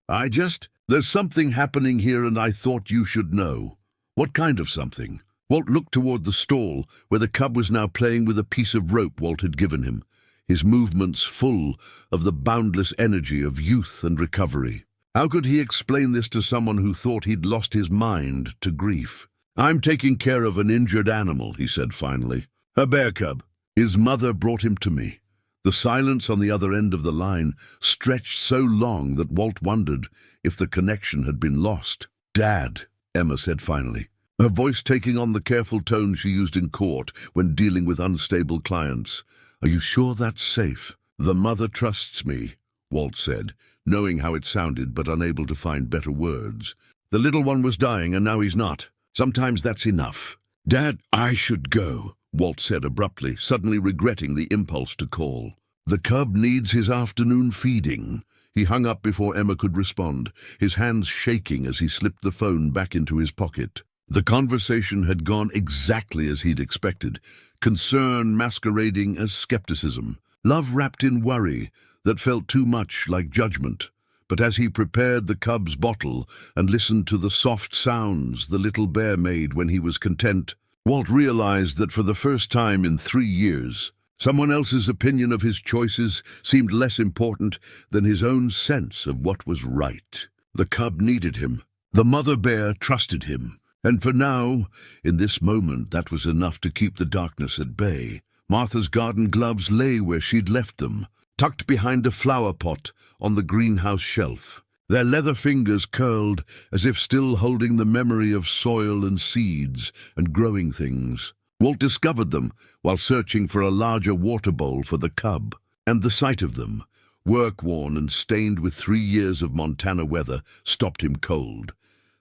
There's something happening here and I thought you should know." "What kind of something?" Walt looked toward the stall, where the cub was now playing with a piece of rope Walt had given him, his movements full of the boundless energy of youth and recovery. How could he explain this to someone who thought he'd lost his mind to grief? "I'm taking care of an injured animal," he said finally. "A bear cub. His mother brought him to me." The silence on the other end of the line stretched so long that Walt wondered if the connection had been lost. "Dad," Emma said finally, her voice taking on the careful tone she used in court when dealing with unstable clients. "Are you sure that's safe?" "The mother trusts me," Walt said, knowing how it sounded but unable to find better words. "The little one was dying and now he's not. Sometimes that's enough." "Dad, I should go," Walt said abruptly, suddenly regretting the impulse to call. "The cub needs his afternoon feeding." He hung up before Emma could respond, his hands shaking as he slipped the phone back into his pocket. The conversation had gone exactly as he'd expected, concern masquerading as skepticism, love wrapped in worry that felt too much like judgment. But as he prepared the cub's bottle and listened to the soft sounds the little bear made when he was content, Walt realized that for the first time in 3 years, someone else's opinion of his choices seemed less important than his own sense of what was right. The cub needed him. The mother bear trusted him. And for now, in this moment, that was enough to keep the darkness at bay. Martha's garden gloves lay where she'd left them, tucked behind a flower pot on the greenhouse shelf. Their leather fingers curled as if still holding the memory of soil and seeds and growing things. Walt discovered them while searching for a larger water bowl for the cub, and the sight of them, work-worn and stained with 3 years of Montana weather, stopped him cold.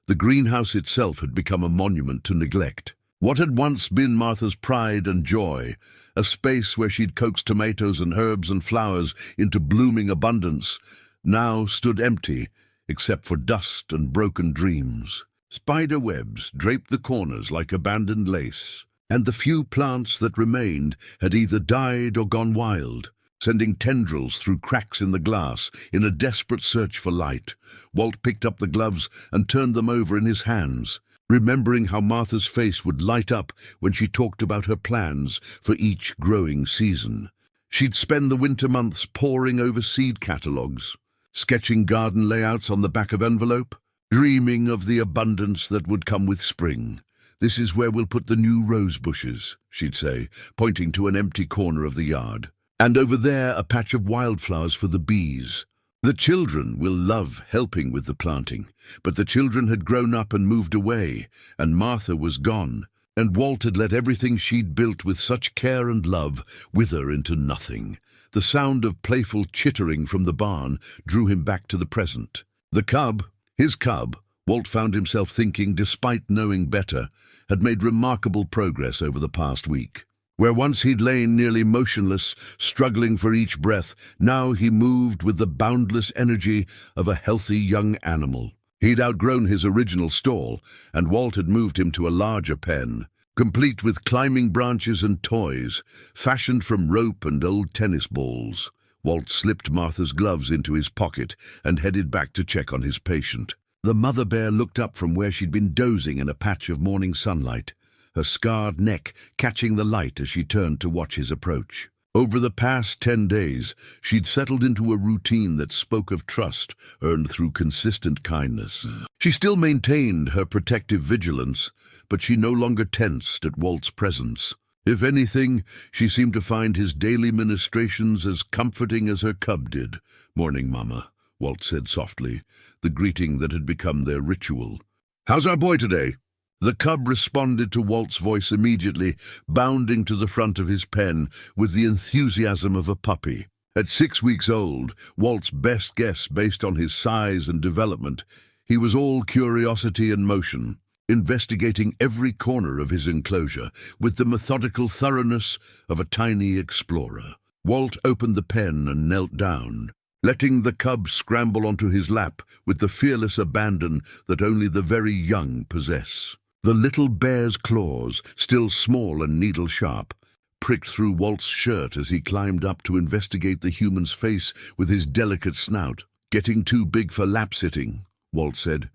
The greenhouse itself had become a monument to neglect. What had once been Martha's pride and joy, a space where she'd coaxed tomatoes and herbs and flowers into blooming abundance, now stood empty, except for dust and broken dreams. Spider webs draped the corners like abandoned lace, and the few plants that remained had either died or gone wild, sending tendrils through cracks in the glass in a desperate search for light. Walt picked up the gloves and turned them over in his hands, remembering how Martha's face would light up when she talked about her plans for each growing season. She'd spend the winter months poring over seed catalogues, sketching garden layouts on the back of envelope, dreaming of the abundance that would come with spring. "This is where we'll put the new rose bushes," she'd say, pointing to an empty corner of the yard. "And over there a patch of wildflowers for the bees. The children will love helping with the planting." But the children had grown up and moved away, and Martha was gone, and Walt had let everything she'd built with such care and love wither into nothing. The sound of playful chittering from the barn drew him back to the present. The cub, his cub, Walt found himself thinking, despite knowing better, had made remarkable progress over the past week. Where once he'd lain nearly motionless, struggling for each breath, now he moved with the boundless energy of a healthy young animal. He'd outgrown his original stall, and Walt had moved him to a larger pen, complete with climbing branches and toys, fashioned from rope and old tennis balls. Walt slipped Martha's gloves into his pocket and headed back to check on his patient. The mother bear looked up from where she'd been dozing in a patch of morning sunlight, her scarred neck catching the light as she turned to watch his approach. Over the past 10 days, she'd settled into a routine that spoke of trust earned through consistent kindness. She still maintained her protective vigilance, but she no longer tensed at Walt's presence. If anything, she seemed to find his daily ministrations as comforting as her cub did. "Morning, Mama," Walt said softly, the greeting that had become their ritual. "How's our boy today?" The cub responded to Walt's voice immediately, bounding to the front of his pen with the enthusiasm of a puppy. At 6 weeks old, Walt's best guess based on his size and development, he was all curiosity and motion, investigating every corner of his enclosure with the methodical thoroughness of a tiny explorer. Walt opened the pen and knelt down, letting the cub scramble onto his lap with the fearless abandon that only the very young possess. The little bear's claws, still small and needle-sharp, pricked through Walt's shirt as he climbed up to investigate the human's face with his delicate snout. "Getting too big for lap-sitting," Walt said,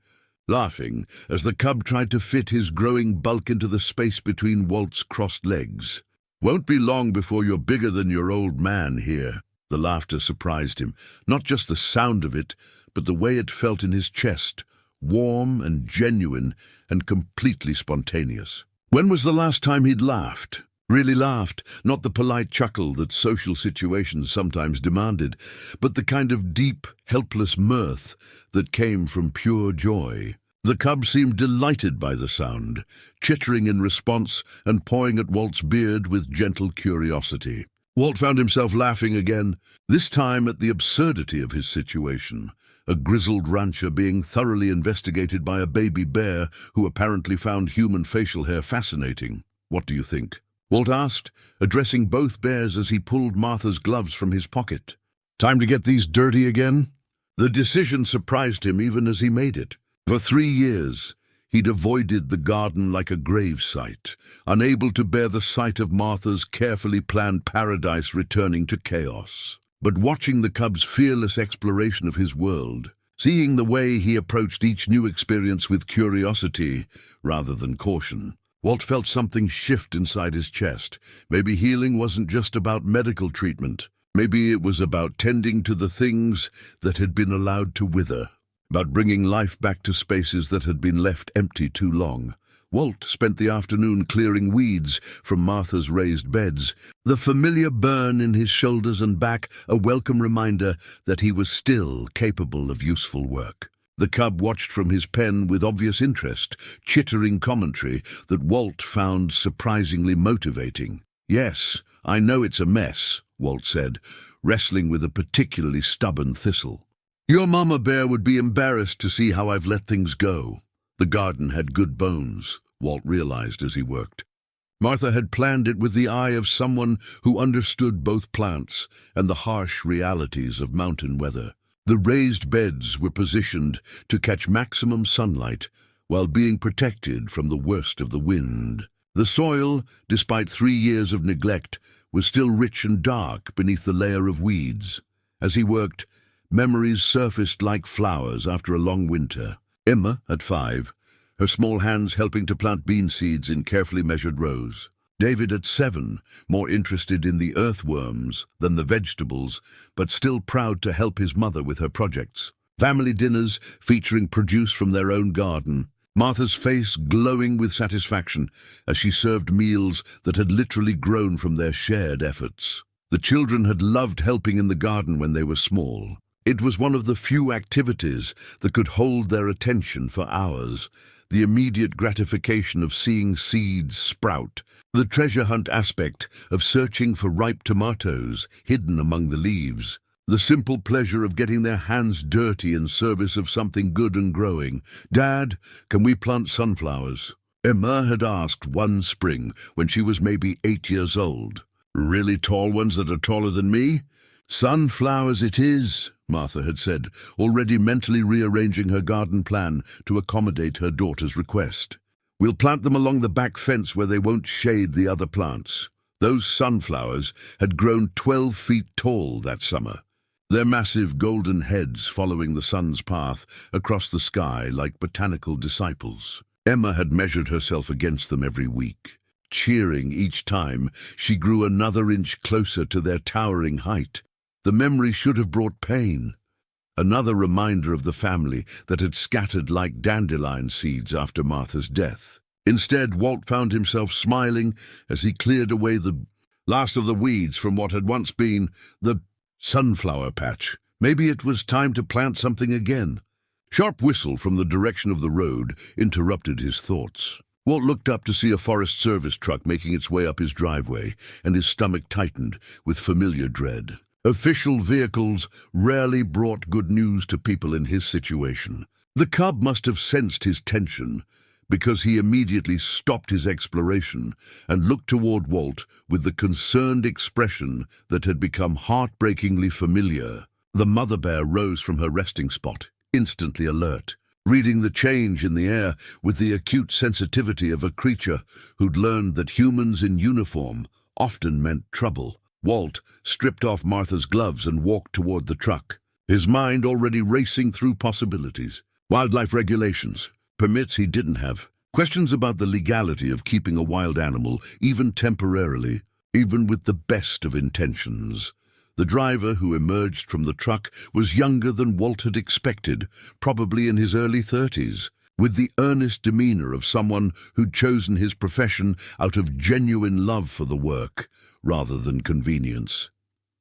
laughing as the cub tried to fit his growing bulk into the space between Walt's crossed legs. "Won't be long before you're bigger than your old man here." The laughter surprised him, not just the sound of it, but the way it felt in his chest, warm and genuine and completely spontaneous. When was the last time he'd laughed? Really laughed, not the polite chuckle that social situations sometimes demanded, but the kind of deep, helpless mirth that came from pure joy. The cub seemed delighted by the sound, chittering in response and pawing at Walt's beard with gentle curiosity. Walt found himself laughing again, this time at the absurdity of his situation. A grizzled rancher being thoroughly investigated by a baby bear who apparently found human facial hair fascinating. "What do you think?" Walt asked, addressing both bears as he pulled Martha's gloves from his pocket. "Time to get these dirty again?" The decision surprised him even as he made it. For 3 years, he'd avoided the garden like a gravesite, unable to bear the sight of Martha's carefully planned paradise returning to chaos. But watching the cub's fearless exploration of his world, seeing the way he approached each new experience with curiosity rather than caution, Walt felt something shift inside his chest. Maybe healing wasn't just about medical treatment. Maybe it was about tending to the things that had been allowed to wither, about bringing life back to spaces that had been left empty too long. Walt spent the afternoon clearing weeds from Martha's raised beds, the familiar burn in his shoulders and back a welcome reminder that he was still capable of useful work. The cub watched from his pen with obvious interest, chittering commentary that Walt found surprisingly motivating. "Yes, I know it's a mess," Walt said, wrestling with a particularly stubborn thistle. "Your mama bear would be embarrassed to see how I've let things go." The garden had good bones, Walt realized as he worked. Martha had planned it with the eye of someone who understood both plants and the harsh realities of mountain weather. The raised beds were positioned to catch maximum sunlight while being protected from the worst of the wind. The soil, despite 3 years of neglect, was still rich and dark beneath the layer of weeds. As he worked, memories surfaced like flowers after a long winter. Emma, at 5, her small hands helping to plant bean seeds in carefully measured rows. David, at 7, more interested in the earthworms than the vegetables, but still proud to help his mother with her projects. Family dinners featuring produce from their own garden. Martha's face glowing with satisfaction as she served meals that had literally grown from their shared efforts. The children had loved helping in the garden when they were small. It was one of the few activities that could hold their attention for hours. The immediate gratification of seeing seeds sprout, the treasure hunt aspect of searching for ripe tomatoes hidden among the leaves, the simple pleasure of getting their hands dirty in service of something good and growing. "Dad, can we plant sunflowers?" Emma had asked one spring when she was maybe 8 years old. "Really tall ones that are taller than me?" "Sunflowers it is," Martha had said, already mentally rearranging her garden plan to accommodate her daughter's request. "We'll plant them along the back fence where they won't shade the other plants." Those sunflowers had grown 12 feet tall that summer, their massive golden heads following the sun's path across the sky like botanical disciples. Emma had measured herself against them every week, cheering each time she grew another inch closer to their towering height. The memory should have brought pain. Another reminder of the family that had scattered like dandelion seeds after Martha's death. Instead, Walt found himself smiling as he cleared away the last of the weeds from what had once been the sunflower patch. Maybe it was time to plant something again. Sharp whistle from the direction of the road interrupted his thoughts. Walt looked up to see a Forest Service truck making its way up his driveway, and his stomach tightened with familiar dread. Official vehicles rarely brought good news to people in his situation. The cub must have sensed his tension, because he immediately stopped his exploration and looked toward Walt with the concerned expression that had become heartbreakingly familiar. The mother bear rose from her resting spot, instantly alert, reading the change in the air with the acute sensitivity of a creature who'd learned that humans in uniform often meant trouble. Walt stripped off Martha's gloves and walked toward the truck, his mind already racing through possibilities. Wildlife regulations, permits he didn't have, questions about the legality of keeping a wild animal, even temporarily, even with the best of intentions. The driver who emerged from the truck was younger than Walt had expected, probably in his early 30s, with the earnest demeanor of someone who'd chosen his profession out of genuine love for the work, rather than convenience.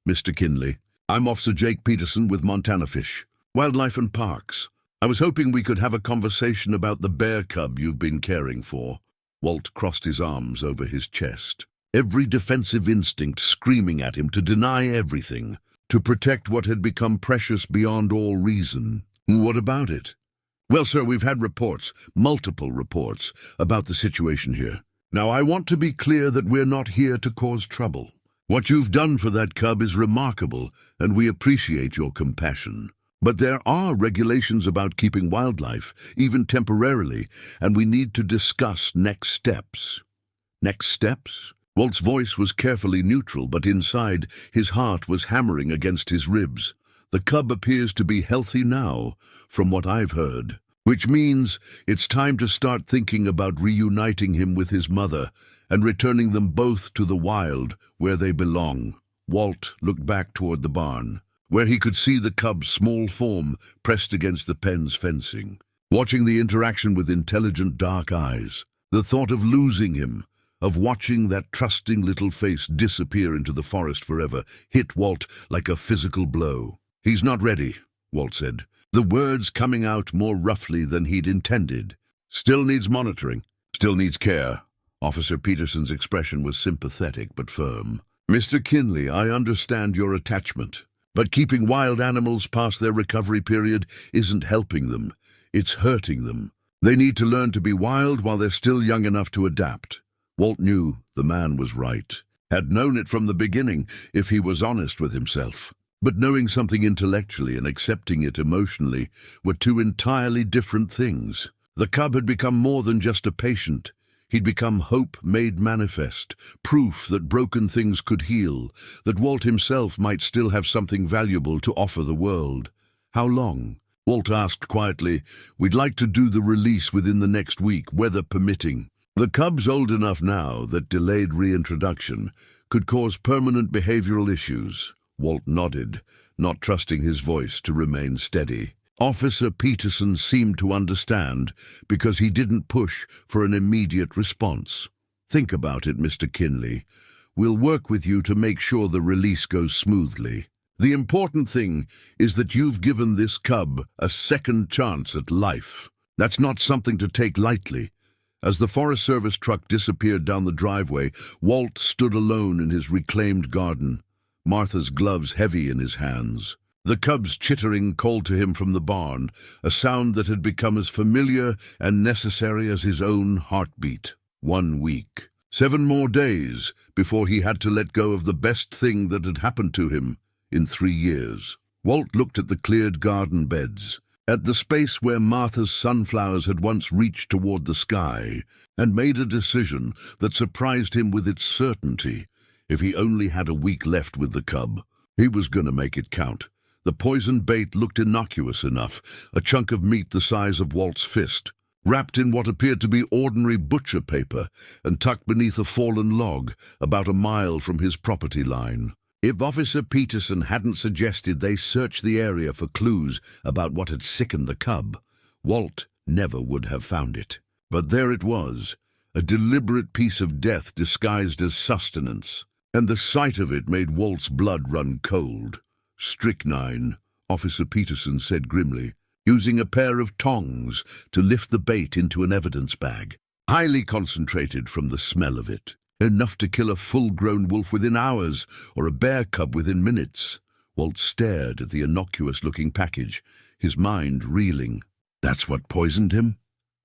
"Mr. Kinley, I'm Officer Jake Peterson with Montana Fish, Wildlife and Parks. I was hoping we could have a conversation about the bear cub you've been caring for." Walt crossed his arms over his chest, every defensive instinct screaming at him to deny everything, to protect what had become precious beyond all reason. "What about it?" "Well, sir, we've had reports, multiple reports, about the situation here. Now, I want to be clear that we're not here to cause trouble. What you've done for that cub is remarkable, and we appreciate your compassion. But there are regulations about keeping wildlife, even temporarily, and we need to discuss next steps." "Next steps?" Walt's voice was carefully neutral, but inside, his heart was hammering against his ribs. "The cub appears to be healthy now, from what I've heard, which means it's time to start thinking about reuniting him with his mother and returning them both to the wild, where they belong." Walt looked back toward the barn, where he could see the cub's small form pressed against the pen's fencing, watching the interaction with intelligent dark eyes. The thought of losing him, of watching that trusting little face disappear into the forest forever, hit Walt like a physical blow. "He's not ready," Walt said, the words coming out more roughly than he'd intended. "Still needs monitoring, still needs care." Officer Peterson's expression was sympathetic but firm. "Mr. Kinley, I understand your attachment, but keeping wild animals past their recovery period isn't helping them. It's hurting them. They need to learn to be wild while they're still young enough to adapt." Walt knew the man was right, had known it from the beginning if he was honest with himself. But knowing something intellectually and accepting it emotionally were two entirely different things. The cub had become more than just a patient. He'd become hope made manifest, proof that broken things could heal, that Walt himself might still have something valuable to offer the world. "How long?" Walt asked quietly. "We'd like to do the release within the next week, weather permitting. The cub's old enough now that delayed reintroduction could cause permanent behavioral issues." Walt nodded, not trusting his voice to remain steady. Officer Peterson seemed to understand because he didn't push for an immediate response. "Think about it, Mr. Kinley. We'll work with you to make sure the release goes smoothly. The important thing is that you've given this cub a second chance at life. That's not something to take lightly." As the Forest Service truck disappeared down the driveway, Walt stood alone in his reclaimed garden, Martha's gloves heavy in his hands. The cub's chittering called to him from the barn, a sound that had become as familiar and necessary as his own heartbeat. 1 week. 7 more days before he had to let go of the best thing that had happened to him in 3 years. Walt looked at the cleared garden beds, at the space where Martha's sunflowers had once reached toward the sky, and made a decision that surprised him with its certainty. If he only had a week left with the cub, he was going to make it count. The poisoned bait looked innocuous enough, a chunk of meat the size of Walt's fist, wrapped in what appeared to be ordinary butcher paper and tucked beneath a fallen log about a mile from his property line. If Officer Peterson hadn't suggested they search the area for clues about what had sickened the cub, Walt never would have found it. But there it was, a deliberate piece of death disguised as sustenance, and the sight of it made Walt's blood run cold. "Strychnine," Officer Peterson said grimly, using a pair of tongs to lift the bait into an evidence bag. highly concentrated from the smell of it. Enough to kill a full-grown wolf within hours, or a bear cub within minutes. Walt stared at the innocuous-looking package, his mind reeling. That's what poisoned him?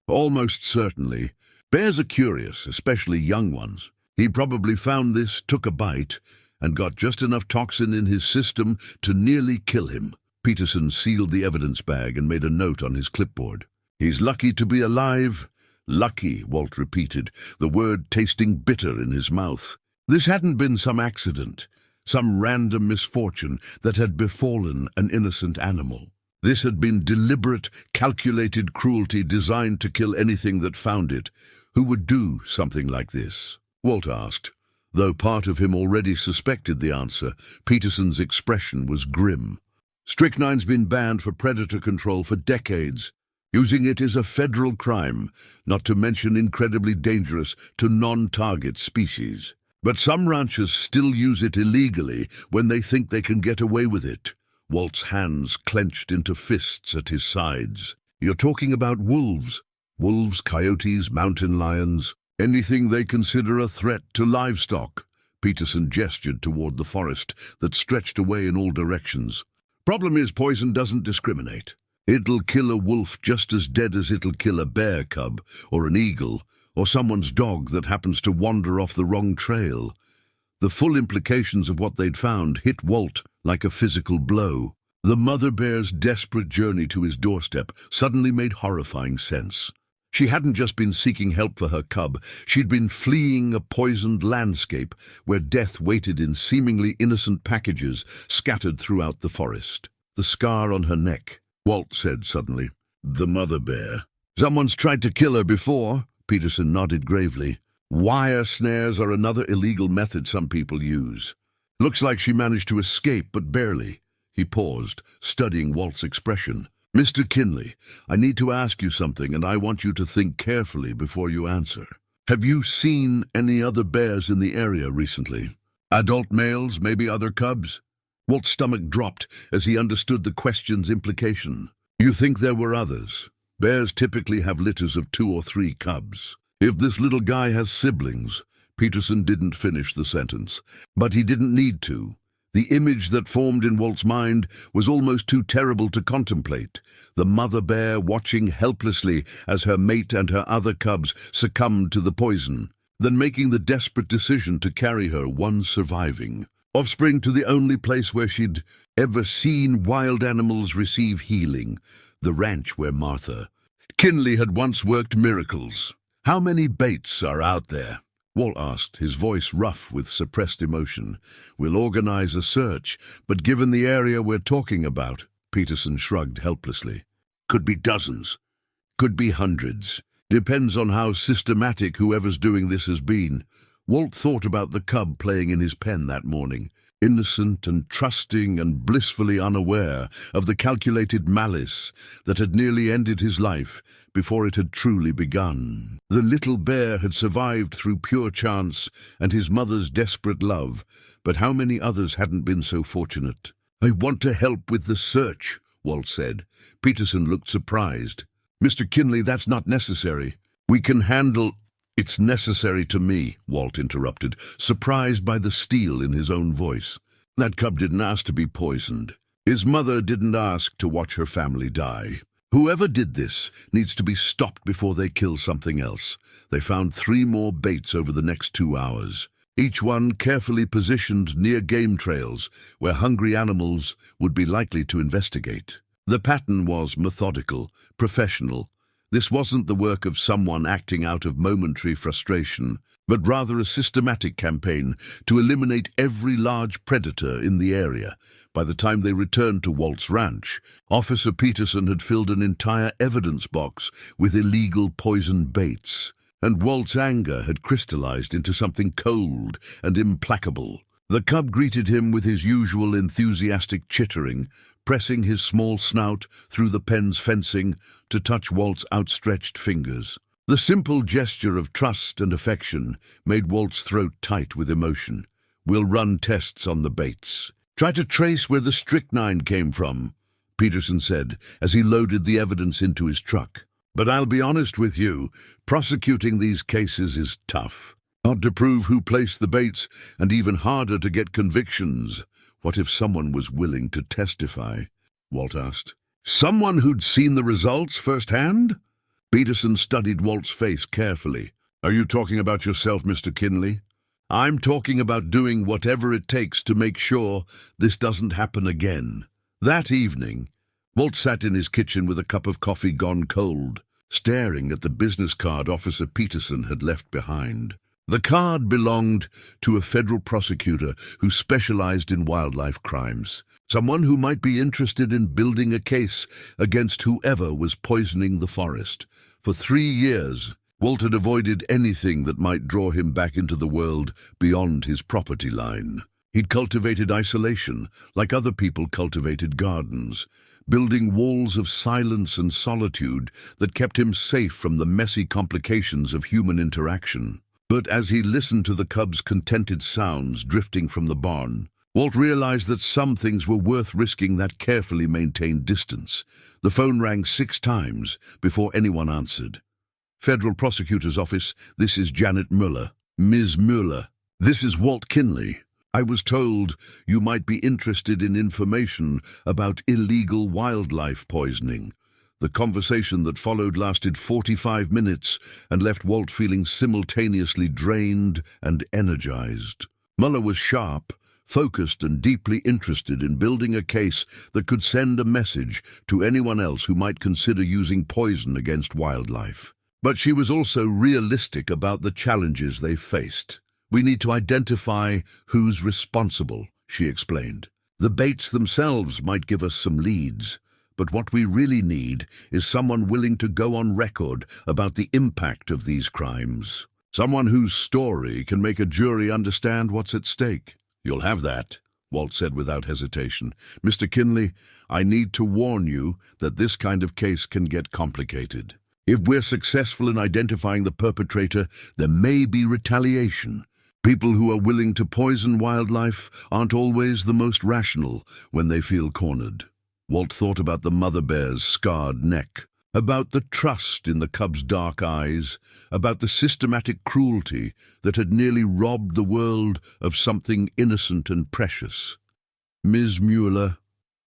Almost certainly. Bears are curious, especially young ones. He probably found this, took a bite, and got just enough toxin in his system to nearly kill him. Peterson sealed the evidence bag and made a note on his clipboard. He's lucky to be alive. Lucky, Walt repeated, the word tasting bitter in his mouth. This hadn't been some accident, some random misfortune that had befallen an innocent animal. This had been deliberate, calculated cruelty designed to kill anything that found it. Who would do something like this? Walt asked. Though part of him already suspected the answer, Peterson's expression was grim. Strychnine's been banned for predator control for decades. Using it is a federal crime, not to mention incredibly dangerous to non-target species. But some ranchers still use it illegally when they think they can get away with it. Walt's hands clenched into fists at his sides. You're talking about wolves. Wolves, coyotes, mountain lions, anything they consider a threat to livestock. Peterson gestured toward the forest that stretched away in all directions. Problem is, poison doesn't discriminate. It'll kill a wolf just as dead as it'll kill a bear cub, or an eagle, or someone's dog that happens to wander off the wrong trail. The full implications of what they'd found hit Walt like a physical blow. The mother bear's desperate journey to his doorstep suddenly made horrifying sense. She hadn't just been seeking help for her cub, she'd been fleeing a poisoned landscape where death waited in seemingly innocent packages scattered throughout the forest. The scar on her neck, Walt said suddenly. The mother bear. Someone's tried to kill her before, Peterson nodded gravely. Wire snares are another illegal method some people use. Looks like she managed to escape, but barely. He paused, studying Walt's expression. Mr. Kinley, I need to ask you something, and I want you to think carefully before you answer. Have you seen any other bears in the area recently? Adult males, maybe other cubs? Walt's stomach dropped as he understood the question's implication. You think there were others? Bears typically have litters of 2 or 3 cubs. If this little guy has siblings, Peterson didn't finish the sentence, but he didn't need to. The image that formed in Walt's mind was almost too terrible to contemplate. The mother bear watching helplessly as her mate and her other cubs succumbed to the poison, then making the desperate decision to carry her, one surviving offspring, to the only place where she'd ever seen wild animals receive healing, the ranch where Martha Kinley had once worked miracles. How many baits are out there? Walt asked, his voice rough with suppressed emotion. We'll organize a search, but given the area we're talking about, Peterson shrugged helplessly. Could be dozens. Could be hundreds. Depends on how systematic whoever's doing this has been. Walt thought about the cub playing in his pen that morning, innocent and trusting and blissfully unaware of the calculated malice that had nearly ended his life before it had truly begun. The little bear had survived through pure chance and his mother's desperate love, but how many others hadn't been so fortunate? I want to help with the search, Walt said. Peterson looked surprised. Mr. Kinley, that's not necessary. We can handle... It's necessary to me, Walt interrupted, surprised by the steel in his own voice. That cub didn't ask to be poisoned. His mother didn't ask to watch her family die. Whoever did this needs to be stopped before they kill something else. They found 3 more baits over the next 2 hours, each one carefully positioned near game trails where hungry animals would be likely to investigate. The pattern was methodical, professional. This wasn't the work of someone acting out of momentary frustration, but rather a systematic campaign to eliminate every large predator in the area. By the time they returned to Walt's ranch, Officer Peterson had filled an entire evidence box with illegal poison baits, and Walt's anger had crystallized into something cold and implacable. The cub greeted him with his usual enthusiastic chittering, pressing his small snout through the pen's fencing to touch Walt's outstretched fingers. The simple gesture of trust and affection made Walt's throat tight with emotion. We'll run tests on the baits. Try to trace where the strychnine came from, Peterson said as he loaded the evidence into his truck. But I'll be honest with you, prosecuting these cases is tough. Hard to prove who placed the baits, and even harder to get convictions. What if someone was willing to testify? Walt asked. Someone who'd seen the results firsthand? Peterson studied Walt's face carefully. Are you talking about yourself, Mr. Kinley? I'm talking about doing whatever it takes to make sure this doesn't happen again. That evening, Walt sat in his kitchen with a cup of coffee gone cold, staring at the business card Officer Peterson had left behind. The card belonged to a federal prosecutor who specialized in wildlife crimes, someone who might be interested in building a case against whoever was poisoning the forest. For 3 years, Walt had avoided anything that might draw him back into the world beyond his property line. He'd cultivated isolation, like other people cultivated gardens, building walls of silence and solitude that kept him safe from the messy complications of human interaction. But as he listened to the cubs' contented sounds drifting from the barn, Walt realized that some things were worth risking that carefully maintained distance. The phone rang 6 times before anyone answered. Federal Prosecutor's Office, this is Janet Mueller. Ms. Mueller, this is Walt Kinley. I was told you might be interested in information about illegal wildlife poisoning. The conversation that followed lasted 45 minutes and left Walt feeling simultaneously drained and energized. Mueller was sharp, focused and deeply interested in building a case that could send a message to anyone else who might consider using poison against wildlife. But she was also realistic about the challenges they faced. We need to identify who's responsible, she explained. The baits themselves might give us some leads, but what we really need is someone willing to go on record about the impact of these crimes. Someone whose story can make a jury understand what's at stake. You'll have that, Walt said without hesitation. Mr. Kinley, I need to warn you that this kind of case can get complicated. If we're successful in identifying the perpetrator, there may be retaliation. People who are willing to poison wildlife aren't always the most rational when they feel cornered. Walt thought about the mother bear's scarred neck, about the trust in the cub's dark eyes, about the systematic cruelty that had nearly robbed the world of something innocent and precious. Ms. Mueller,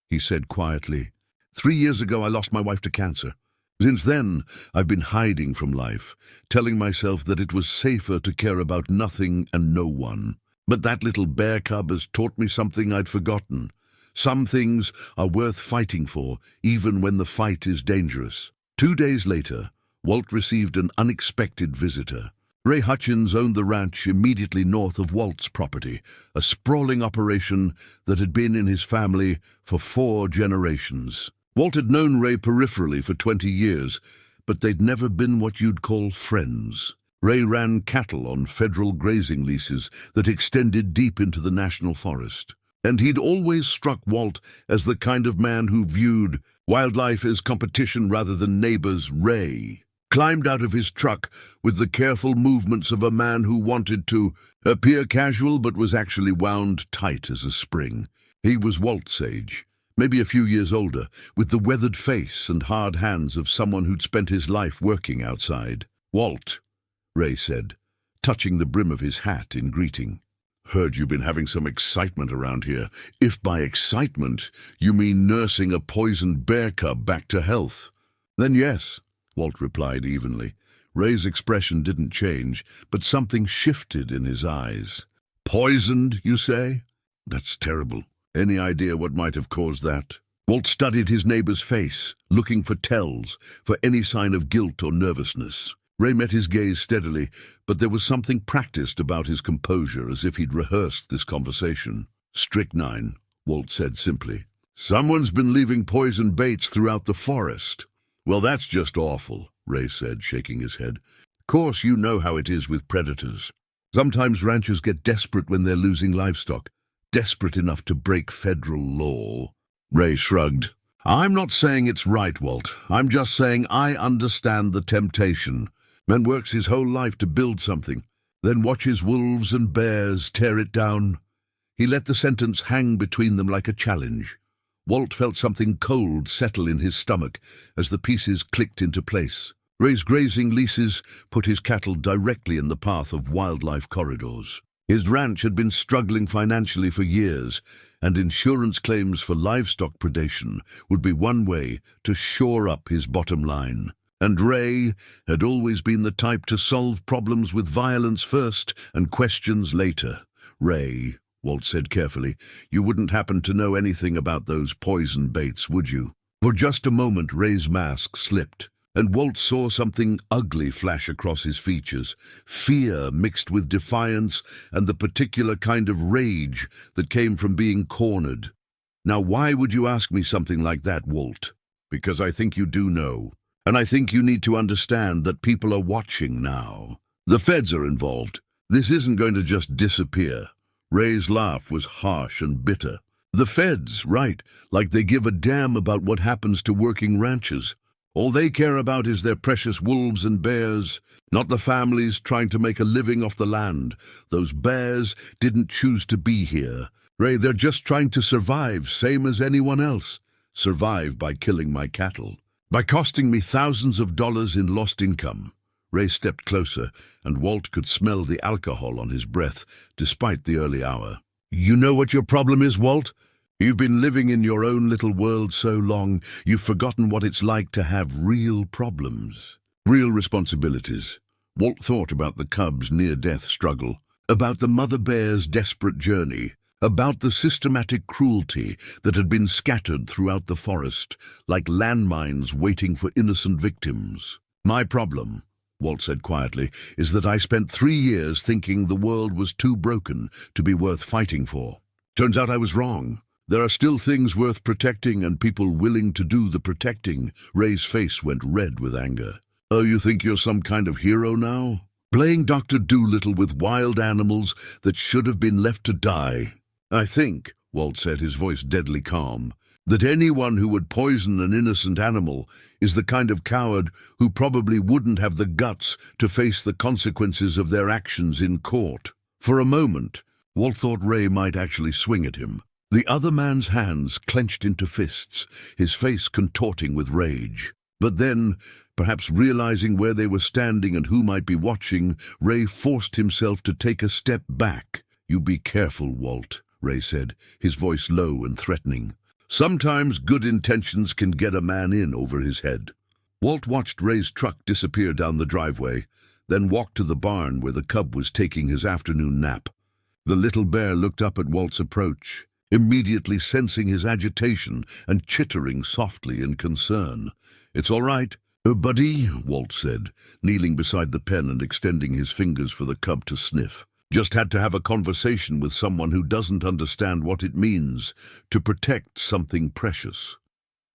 he said quietly, 3 years ago I lost my wife to cancer. Since then, I've been hiding from life, telling myself that it was safer to care about nothing and no one. But that little bear cub has taught me something I'd forgotten. Some things are worth fighting for, even when the fight is dangerous. 2 days later, Walt received an unexpected visitor. Ray Hutchins owned the ranch immediately north of Walt's property, a sprawling operation that had been in his family for 4 generations. Walt had known Ray peripherally for 20 years, but they'd never been what you'd call friends. Ray ran cattle on federal grazing leases that extended deep into the national forest. And he'd always struck Walt as the kind of man who viewed wildlife as competition rather than neighbors. Ray climbed out of his truck with the careful movements of a man who wanted to appear casual but was actually wound tight as a spring. He was Walt's age, maybe a few years older, with the weathered face and hard hands of someone who'd spent his life working outside. Walt, Ray said, touching the brim of his hat in greeting. Heard you've been having some excitement around here. If by excitement you mean nursing a poisoned bear cub back to health, then yes, Walt replied evenly. Ray's expression didn't change, but something shifted in his eyes. Poisoned, you say? That's terrible. Any idea what might have caused that? Walt studied his neighbor's face, looking for tells, for any sign of guilt or nervousness. Ray met his gaze steadily, but there was something practiced about his composure, as if he'd rehearsed this conversation. Strychnine, Walt said simply. Someone's been leaving poison baits throughout the forest. Well, that's just awful, Ray said, shaking his head. Of course, you know how it is with predators. Sometimes ranchers get desperate when they're losing livestock, desperate enough to break federal law. Ray shrugged. I'm not saying it's right, Walt. I'm just saying I understand the temptation. Man works his whole life to build something, then watches wolves and bears tear it down. He let the sentence hang between them like a challenge. Walt felt something cold settle in his stomach as the pieces clicked into place. Ray's grazing leases put his cattle directly in the path of wildlife corridors. His ranch had been struggling financially for years, and insurance claims for livestock predation would be one way to shore up his bottom line. And Ray had always been the type to solve problems with violence first and questions later. "Ray," Walt said carefully, "you wouldn't happen to know anything about those poison baits, would you?" For just a moment Ray's mask slipped, and Walt saw something ugly flash across his features, fear mixed with defiance and the particular kind of rage that came from being cornered. "Now why would you ask me something like that, Walt?" "Because I think you do know. And I think you need to understand that people are watching now. The feds are involved. This isn't going to just disappear." Ray's laugh was harsh and bitter. "The feds, right, like they give a damn about what happens to working ranchers. All they care about is their precious wolves and bears, not the families trying to make a living off the land. Those bears didn't choose to be here. Ray, they're just trying to survive, same as anyone else. Survive by killing my cattle, by costing me thousands of dollars in lost income." Ray stepped closer, and Walt could smell the alcohol on his breath, despite the early hour. "You know what your problem is, Walt? You've been living in your own little world so long, you've forgotten what it's like to have real problems, real responsibilities." Walt thought about the cub's near-death struggle, about the mother bear's desperate journey, about the systematic cruelty that had been scattered throughout the forest, like landmines waiting for innocent victims. "My problem," Walt said quietly, "is that I spent 3 years thinking the world was too broken to be worth fighting for. Turns out I was wrong. There are still things worth protecting and people willing to do the protecting." Ray's face went red with anger. "Oh, you think you're some kind of hero now? Playing Dr. Dolittle with wild animals that should have been left to die?" "I think," Walt said, his voice deadly calm, "that anyone who would poison an innocent animal is the kind of coward who probably wouldn't have the guts to face the consequences of their actions in court." For a moment, Walt thought Ray might actually swing at him. The other man's hands clenched into fists, his face contorting with rage. But then, perhaps realizing where they were standing and who might be watching, Ray forced himself to take a step back. "You be careful, Walt," Ray said, his voice low and threatening. "Sometimes good intentions can get a man in over his head." Walt watched Ray's truck disappear down the driveway, then walked to the barn where the cub was taking his afternoon nap. The little bear looked up at Walt's approach, immediately sensing his agitation and chittering softly in concern. "It's all right, buddy," Walt said, kneeling beside the pen and extending his fingers for the cub to sniff. "Just had to have a conversation with someone who doesn't understand what it means to protect something precious."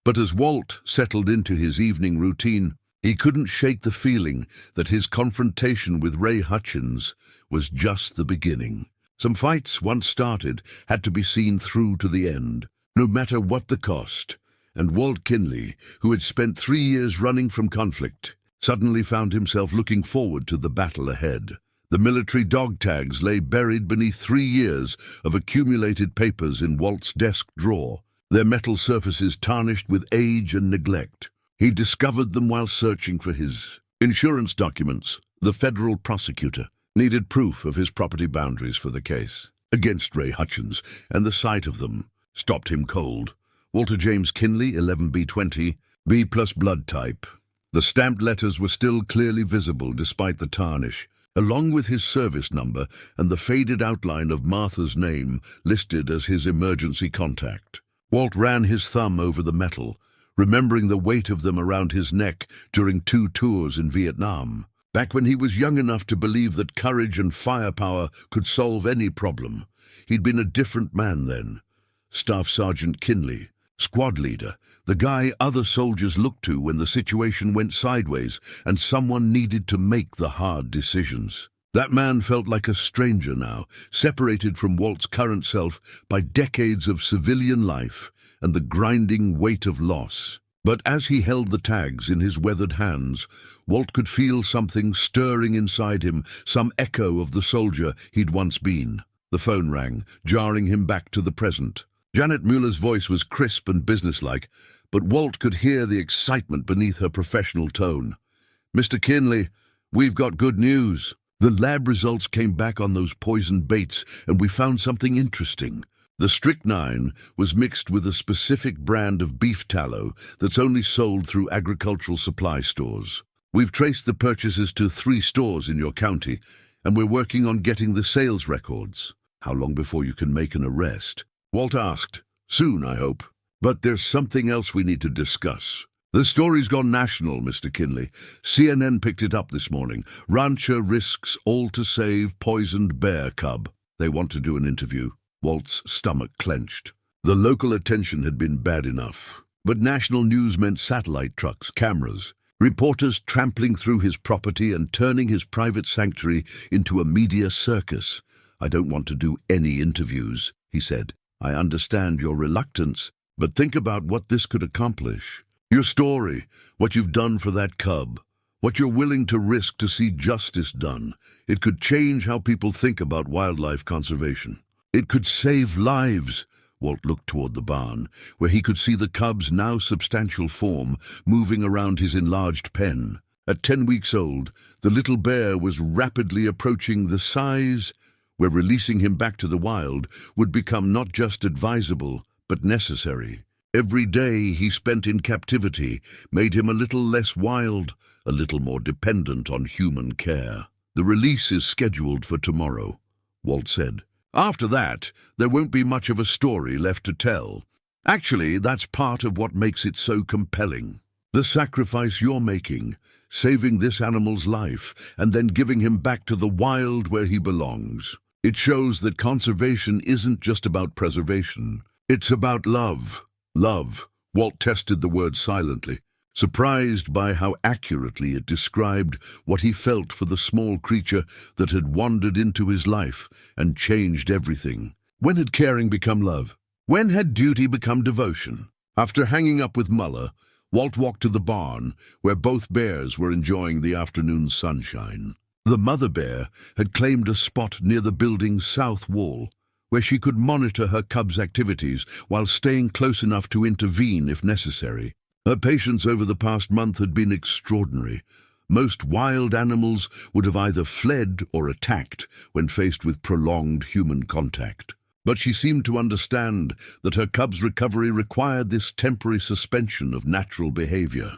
But as Walt settled into his evening routine, he couldn't shake the feeling that his confrontation with Ray Hutchins was just the beginning. Some fights, once started, had to be seen through to the end, no matter what the cost. And Walt Kinley, who had spent 3 years running from conflict, suddenly found himself looking forward to the battle ahead. The military dog tags lay buried beneath 3 years of accumulated papers in Walt's desk drawer, their metal surfaces tarnished with age and neglect. He discovered them while searching for his insurance documents. The federal prosecutor needed proof of his property boundaries for the case against Ray Hutchins, and the sight of them stopped him cold. Walter James Kinley, 11B20, B+ blood type. The stamped letters were still clearly visible despite the tarnish, along with his service number and the faded outline of Martha's name listed as his emergency contact. Walt ran his thumb over the metal, remembering the weight of them around his neck during 2 tours in Vietnam. Back when he was young enough to believe that courage and firepower could solve any problem, he'd been a different man then. Staff Sergeant Kinley, squad leader, the guy other soldiers looked to when the situation went sideways and someone needed to make the hard decisions. That man felt like a stranger now, separated from Walt's current self by decades of civilian life and the grinding weight of loss. But as he held the tags in his weathered hands, Walt could feel something stirring inside him, some echo of the soldier he'd once been. The phone rang, jarring him back to the present. Janet Mueller's voice was crisp and businesslike, but Walt could hear the excitement beneath her professional tone. Mr. Kinley, we've got good news. The lab results came back on those poisoned baits, and we found something interesting. The strychnine was mixed with a specific brand of beef tallow that's only sold through agricultural supply stores. We've traced the purchases to 3 stores in your county, and we're working on getting the sales records. How long before you can make an arrest? Walt asked. Soon, I hope. But there's something else we need to discuss. The story's gone national, Mr. Kinley. CNN picked it up this morning. Rancher risks all to save poisoned bear cub. They want to do an interview. Walt's stomach clenched. The local attention had been bad enough. But national news meant satellite trucks, cameras, reporters trampling through his property and turning his private sanctuary into a media circus. I don't want to do any interviews, he said. I understand your reluctance, but think about what this could accomplish. Your story, what you've done for that cub, what you're willing to risk to see justice done. It could change how people think about wildlife conservation. It could save lives. Walt looked toward the barn, where he could see the cub's now substantial form moving around his enlarged pen. At 10 weeks old, the little bear was rapidly approaching the size where releasing him back to the wild would become not just advisable, but necessary. Every day he spent in captivity made him a little less wild, a little more dependent on human care. The release is scheduled for tomorrow, Walt said. After that, there won't be much of a story left to tell. Actually, that's part of what makes it so compelling. The sacrifice you're making, saving this animal's life, and then giving him back to the wild where he belongs. It shows that conservation isn't just about preservation. It's about love. Love. Walt tested the word silently, surprised by how accurately it described what he felt for the small creature that had wandered into his life and changed everything. When had caring become love? When had duty become devotion? After hanging up with Muller, Walt walked to the barn, where both bears were enjoying the afternoon sunshine. The mother bear had claimed a spot near the building's south wall, where she could monitor her cub's activities while staying close enough to intervene if necessary. Her patience over the past month had been extraordinary. Most wild animals would have either fled or attacked when faced with prolonged human contact. But she seemed to understand that her cub's recovery required this temporary suspension of natural behavior.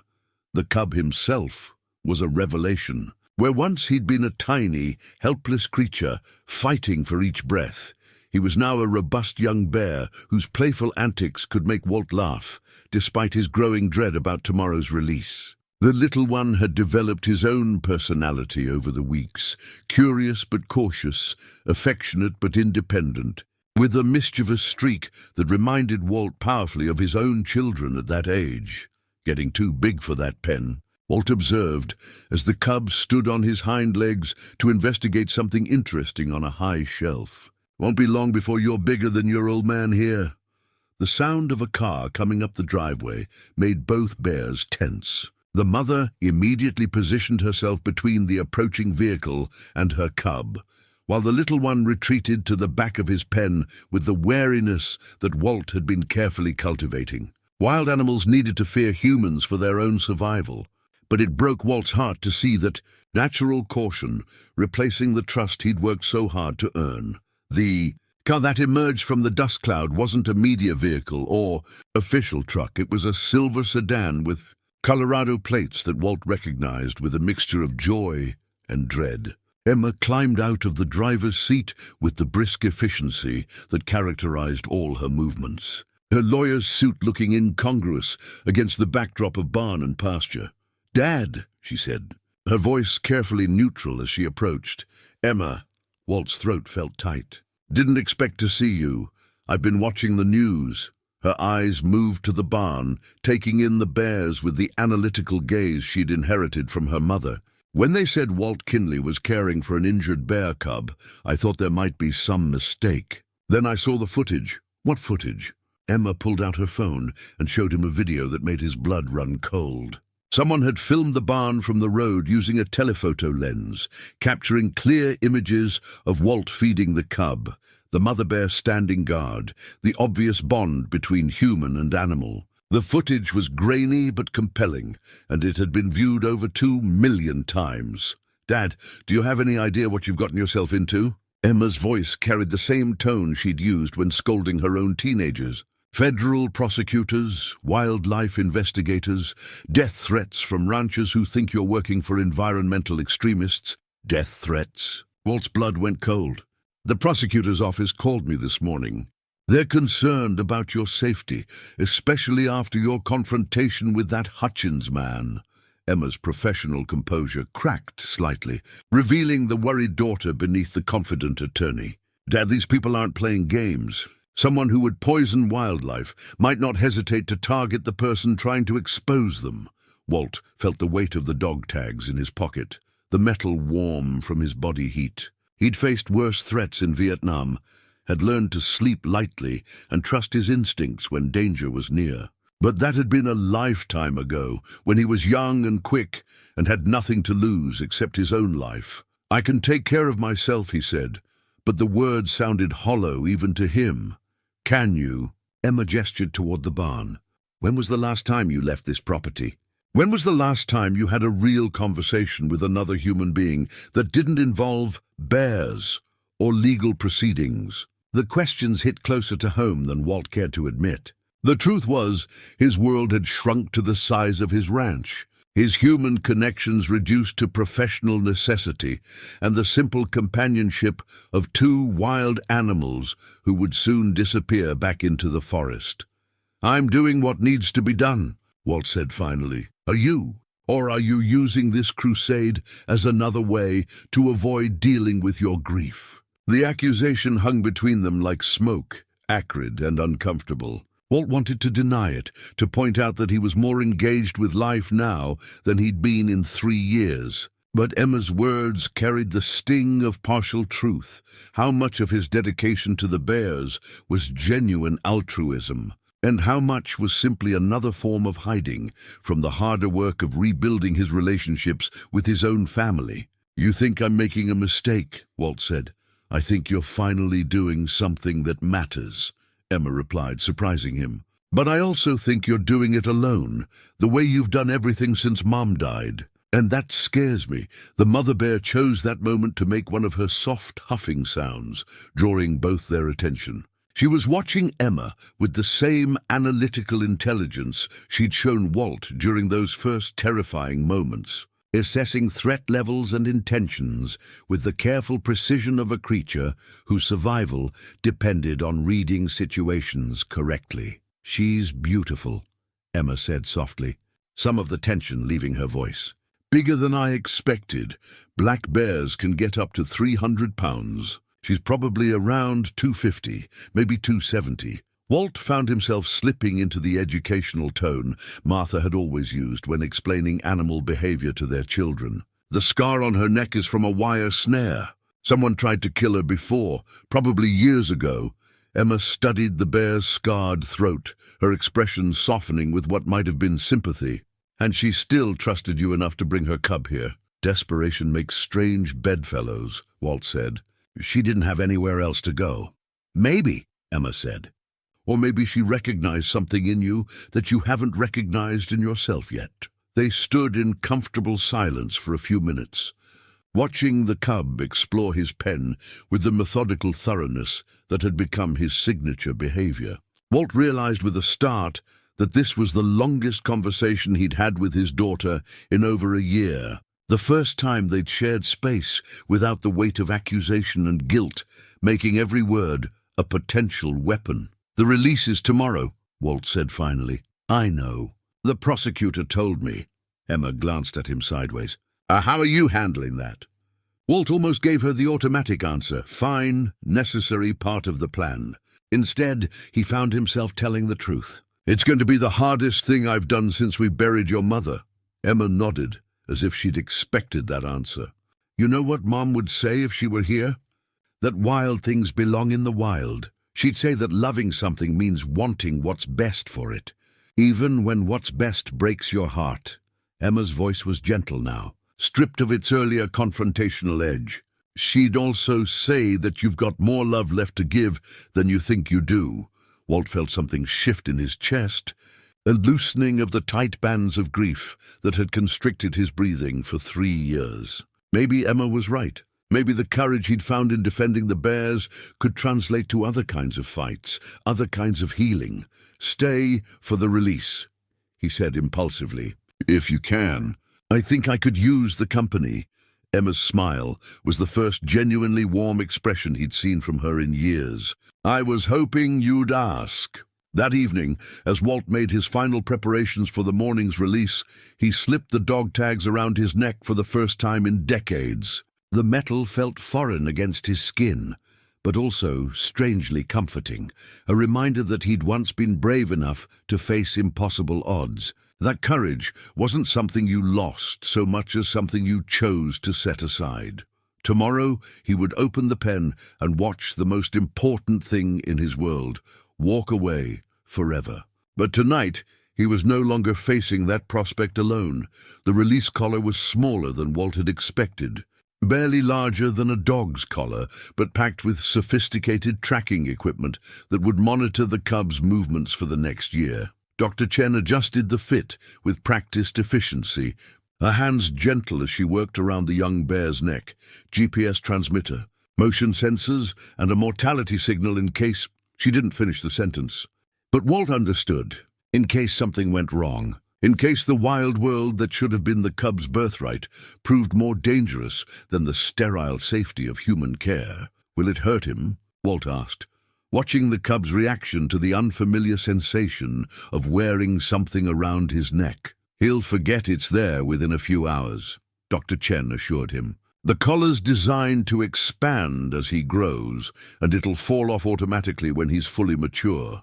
The cub himself was a revelation. Where once he'd been a tiny, helpless creature fighting for each breath, he was now a robust young bear whose playful antics could make Walt laugh, despite his growing dread about tomorrow's release. The little one had developed his own personality over the weeks, curious but cautious, affectionate but independent, with a mischievous streak that reminded Walt powerfully of his own children at that age. Getting too big for that pen, Walt observed as the cub stood on his hind legs to investigate something interesting on a high shelf. Won't be long before you're bigger than your old man here. The sound of a car coming up the driveway made both bears tense. The mother immediately positioned herself between the approaching vehicle and her cub, while the little one retreated to the back of his pen with the wariness that Walt had been carefully cultivating. Wild animals needed to fear humans for their own survival, but it broke Walt's heart to see that natural caution replacing the trust he'd worked so hard to earn. The car that emerged from the dust cloud wasn't a media vehicle or official truck. It was a silver sedan with Colorado plates that Walt recognized with a mixture of joy and dread. Emma climbed out of the driver's seat with the brisk efficiency that characterized all her movements, her lawyer's suit looking incongruous against the backdrop of barn and pasture. "Dad," she said, her voice carefully neutral as she approached. "Emma." Walt's throat felt tight. "Didn't expect to see you. I've been watching the news." Her eyes moved to the barn, taking in the bears with the analytical gaze she'd inherited from her mother. "When they said Walt Kinley was caring for an injured bear cub, I thought there might be some mistake. Then I saw the footage." "What footage?" Emma pulled out her phone and showed him a video that made his blood run cold. Someone had filmed the barn from the road using a telephoto lens, capturing clear images of Walt feeding the cub, the mother bear standing guard, the obvious bond between human and animal. The footage was grainy but compelling, and it had been viewed over 2 million times. "Dad, do you have any idea what you've gotten yourself into?" Emma's voice carried the same tone she'd used when scolding her own teenagers. Federal prosecutors, wildlife investigators, death threats from ranchers who think you're working for environmental extremists. Death threats. Walt's blood went cold. "The prosecutor's office called me this morning. They're concerned about your safety, especially after your confrontation with that Hutchins man." Emma's professional composure cracked slightly, revealing the worried daughter beneath the confident attorney. "Dad, these people aren't playing games. Someone who would poison wildlife might not hesitate to target the person trying to expose them." Walt felt the weight of the dog tags in his pocket, the metal warm from his body heat. He'd faced worse threats in Vietnam, had learned to sleep lightly and trust his instincts when danger was near. But that had been a lifetime ago, when he was young and quick and had nothing to lose except his own life. "I can take care of myself," he said, but the words sounded hollow even to him. "Can you?" Emma gestured toward the barn. "When was the last time you left this property? When was the last time you had a real conversation with another human being that didn't involve bears or legal proceedings?" The questions hit closer to home than Walt cared to admit. The truth was, his world had shrunk to the size of his ranch, his human connections reduced to professional necessity, and the simple companionship of two wild animals who would soon disappear back into the forest. "I'm doing what needs to be done," Walt said finally. "Are you? Or are you using this crusade as another way to avoid dealing with your grief?" The accusation hung between them like smoke, acrid and uncomfortable. Walt wanted to deny it, to point out that he was more engaged with life now than he'd been in 3 years. But Emma's words carried the sting of partial truth. How much of his dedication to the bears was genuine altruism, and how much was simply another form of hiding from the harder work of rebuilding his relationships with his own family. "You think I'm making a mistake," Walt said. "I think you're finally doing something that matters," Emma replied, surprising him. "But I also think you're doing it alone, the way you've done everything since Mom died. And that scares me." The mother bear chose that moment to make one of her soft huffing sounds, drawing both their attention. She was watching Emma with the same analytical intelligence she'd shown Walt during those first terrifying moments, assessing threat levels and intentions with the careful precision of a creature whose survival depended on reading situations correctly. "She's beautiful," Emma said softly, some of the tension leaving her voice. "Bigger than I expected. Black bears can get up to 300 pounds. She's probably around 250, maybe 270. Walt found himself slipping into the educational tone Martha had always used when explaining animal behavior to their children. "The scar on her neck is from a wire snare. Someone tried to kill her before, probably years ago." Emma studied the bear's scarred throat, her expression softening with what might have been sympathy. "And she still trusted you enough to bring her cub here." "Desperation makes strange bedfellows," Walt said. "She didn't have anywhere else to go." "Maybe," Emma said. "Or maybe she recognized something in you that you haven't recognized in yourself yet." They stood in comfortable silence for a few minutes, watching the cub explore his pen with the methodical thoroughness that had become his signature behavior. Walt realized with a start that this was the longest conversation he'd had with his daughter in over a year. The first time they'd shared space without the weight of accusation and guilt, making every word a potential weapon. "The release is tomorrow," Walt said finally. "I know. The prosecutor told me." Emma glanced at him sideways. How are you handling that?" Walt almost gave her the automatic answer, fine, necessary part of the plan. Instead, he found himself telling the truth. "It's going to be the hardest thing I've done since we buried your mother." Emma nodded, as if she'd expected that answer. "You know what Mom would say if she were here? That wild things belong in the wild. She'd say that loving something means wanting what's best for it, even when what's best breaks your heart." Emma's voice was gentle now, stripped of its earlier confrontational edge. "She'd also say that you've got more love left to give than you think you do." Walt felt something shift in his chest, a loosening of the tight bands of grief that had constricted his breathing for 3 years. Maybe Emma was right. Maybe the courage he'd found in defending the bears could translate to other kinds of fights, other kinds of healing. "Stay for the release," he said impulsively. "If you can. I think I could use the company." Emma's smile was the first genuinely warm expression he'd seen from her in years. "I was hoping you'd ask." That evening, as Walt made his final preparations for the morning's release, he slipped the dog tags around his neck for the first time in decades. The metal felt foreign against his skin, but also strangely comforting, a reminder that he'd once been brave enough to face impossible odds. That courage wasn't something you lost so much as something you chose to set aside. Tomorrow he would open the pen and watch the most important thing in his world walk away forever. But tonight he was no longer facing that prospect alone. The release collar was smaller than Walt had expected, barely larger than a dog's collar, but packed with sophisticated tracking equipment that would monitor the cub's movements for the next year. Dr. Chen adjusted the fit with practiced efficiency, her hands gentle as she worked around the young bear's neck. GPS transmitter, motion sensors, and a mortality signal in case... She didn't finish the sentence. But Walt understood. In case something went wrong. In case the wild world that should have been the cub's birthright proved more dangerous than the sterile safety of human care. "Will it hurt him?" Walt asked, watching the cub's reaction to the unfamiliar sensation of wearing something around his neck. "He'll forget it's there within a few hours," Dr. Chen assured him. "The collar's designed to expand as he grows, and it'll fall off automatically when he's fully mature."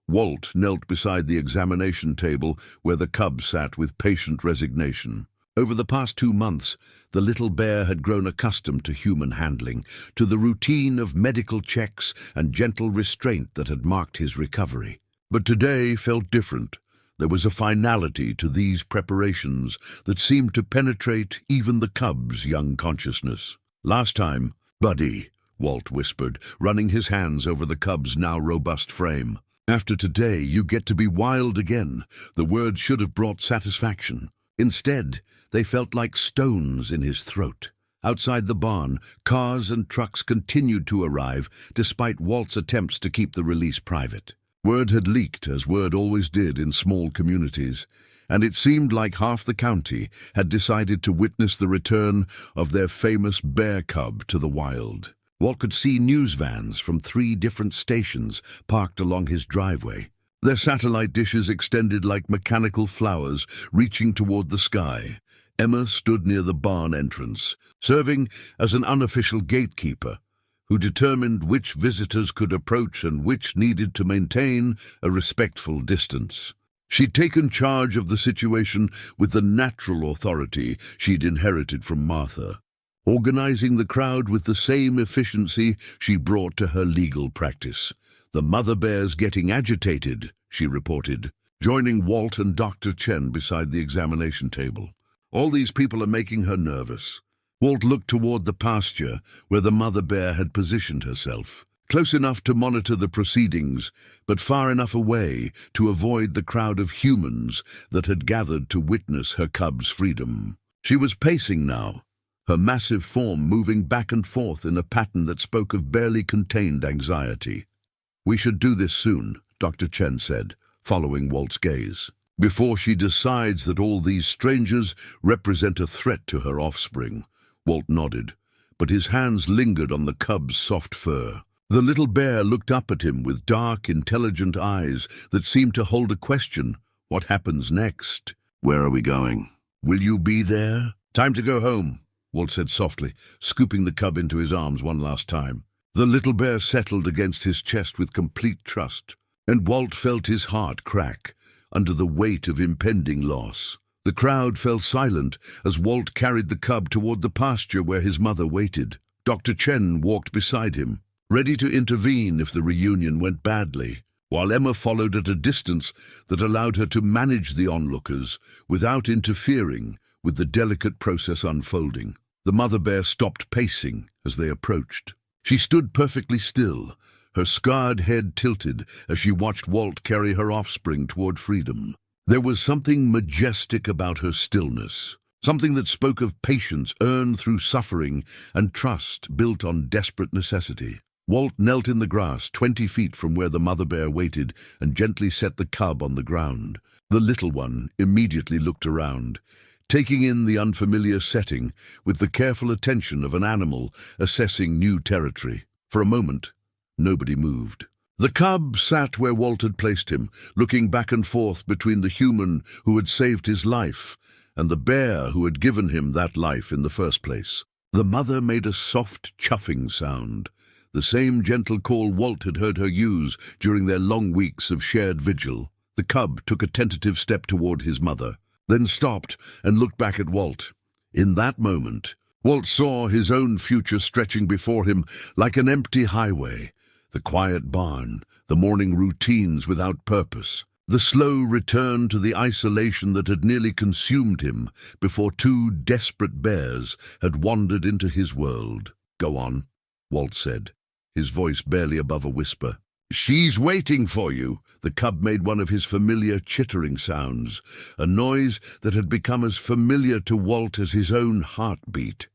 Walt knelt beside the examination table where the cub sat with patient resignation. Over the past 2 months, the little bear had grown accustomed to human handling, to the routine of medical checks and gentle restraint that had marked his recovery. But today felt different. There was a finality to these preparations that seemed to penetrate even the cub's young consciousness. "Last time, buddy," Walt whispered, running his hands over the cub's now robust frame. "After today, you get to be wild again." The words should have brought satisfaction. Instead, they felt like stones in his throat. Outside the barn, cars and trucks continued to arrive, despite Walt's attempts to keep the release private. Word had leaked, as word always did in small communities, and it seemed like half the county had decided to witness the return of their famous bear cub to the wild. Walt could see news vans from 3 different stations parked along his driveway. Their satellite dishes extended like mechanical flowers reaching toward the sky. Emma stood near the barn entrance, serving as an unofficial gatekeeper, who determined which visitors could approach and which needed to maintain a respectful distance. She'd taken charge of the situation with the natural authority she'd inherited from Martha, organizing the crowd with the same efficiency she brought to her legal practice. "The mother bear's getting agitated," she reported, joining Walt and Dr. Chen beside the examination table. "All these people are making her nervous." Walt looked toward the pasture where the mother bear had positioned herself, close enough to monitor the proceedings, but far enough away to avoid the crowd of humans that had gathered to witness her cub's freedom. She was pacing now, her massive form moving back and forth in a pattern that spoke of barely contained anxiety. "We should do this soon," Dr. Chen said, following Walt's gaze, "before she decides that all these strangers represent a threat to her offspring." Walt nodded, but his hands lingered on the cub's soft fur. The little bear looked up at him with dark, intelligent eyes that seemed to hold a question. "What happens next? Where are we going? Will you be there?" "Time to go home," Walt said softly, scooping the cub into his arms one last time. The little bear settled against his chest with complete trust, and Walt felt his heart crack under the weight of impending loss. The crowd fell silent as Walt carried the cub toward the pasture where his mother waited. Dr. Chen walked beside him, ready to intervene if the reunion went badly, while Emma followed at a distance that allowed her to manage the onlookers without interfering with the delicate process unfolding. The mother bear stopped pacing as they approached. She stood perfectly still, her scarred head tilted as she watched Walt carry her offspring toward freedom. There was something majestic about her stillness, something that spoke of patience earned through suffering and trust built on desperate necessity. Walt knelt in the grass 20 feet from where the mother bear waited and gently set the cub on the ground. The little one immediately looked around, taking in the unfamiliar setting with the careful attention of an animal assessing new territory. For a moment, nobody moved. The cub sat where Walt had placed him, looking back and forth between the human who had saved his life and the bear who had given him that life in the first place. The mother made a soft chuffing sound, the same gentle call Walt had heard her use during their long weeks of shared vigil. The cub took a tentative step toward his mother, then stopped and looked back at Walt. In that moment, Walt saw his own future stretching before him like an empty highway, the quiet barn, the morning routines without purpose, the slow return to the isolation that had nearly consumed him before two desperate bears had wandered into his world. "Go on," Walt said, his voice barely above a whisper. "She's waiting for you." The cub made one of his familiar chittering sounds, a noise that had become as familiar to Walt as his own heartbeat.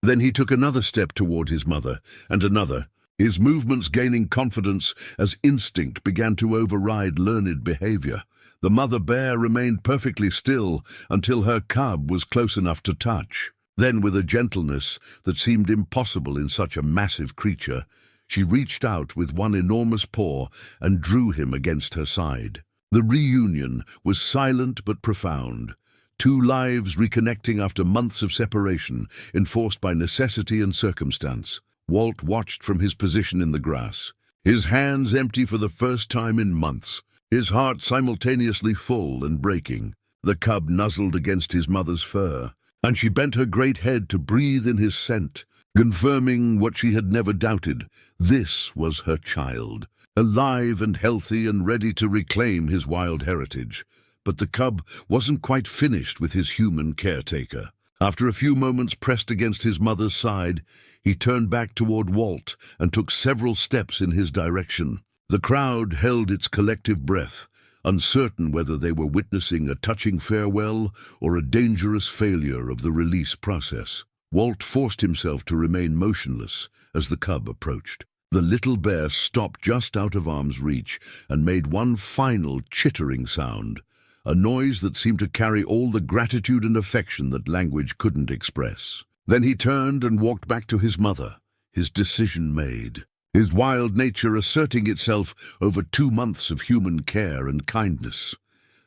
Then he took another step toward his mother, and another, his movements gaining confidence as instinct began to override learned behavior. The mother bear remained perfectly still until her cub was close enough to touch. Then, with a gentleness that seemed impossible in such a massive creature, she reached out with one enormous paw and drew him against her side. The reunion was silent but profound. Two lives reconnecting after months of separation, enforced by necessity and circumstance. Walt watched from his position in the grass, his hands empty for the first time in months, his heart simultaneously full and breaking. The cub nuzzled against his mother's fur, and she bent her great head to breathe in his scent, confirming what she had never doubted. This was her child, alive and healthy and ready to reclaim his wild heritage. But the cub wasn't quite finished with his human caretaker. After a few moments pressed against his mother's side, he turned back toward Walt and took several steps in his direction. The crowd held its collective breath, uncertain whether they were witnessing a touching farewell or a dangerous failure of the release process. Walt forced himself to remain motionless as the cub approached. The little bear stopped just out of arm's reach and made one final chittering sound, a noise that seemed to carry all the gratitude and affection that language couldn't express. Then he turned and walked back to his mother, his decision made, his wild nature asserting itself over 2 months of human care and kindness.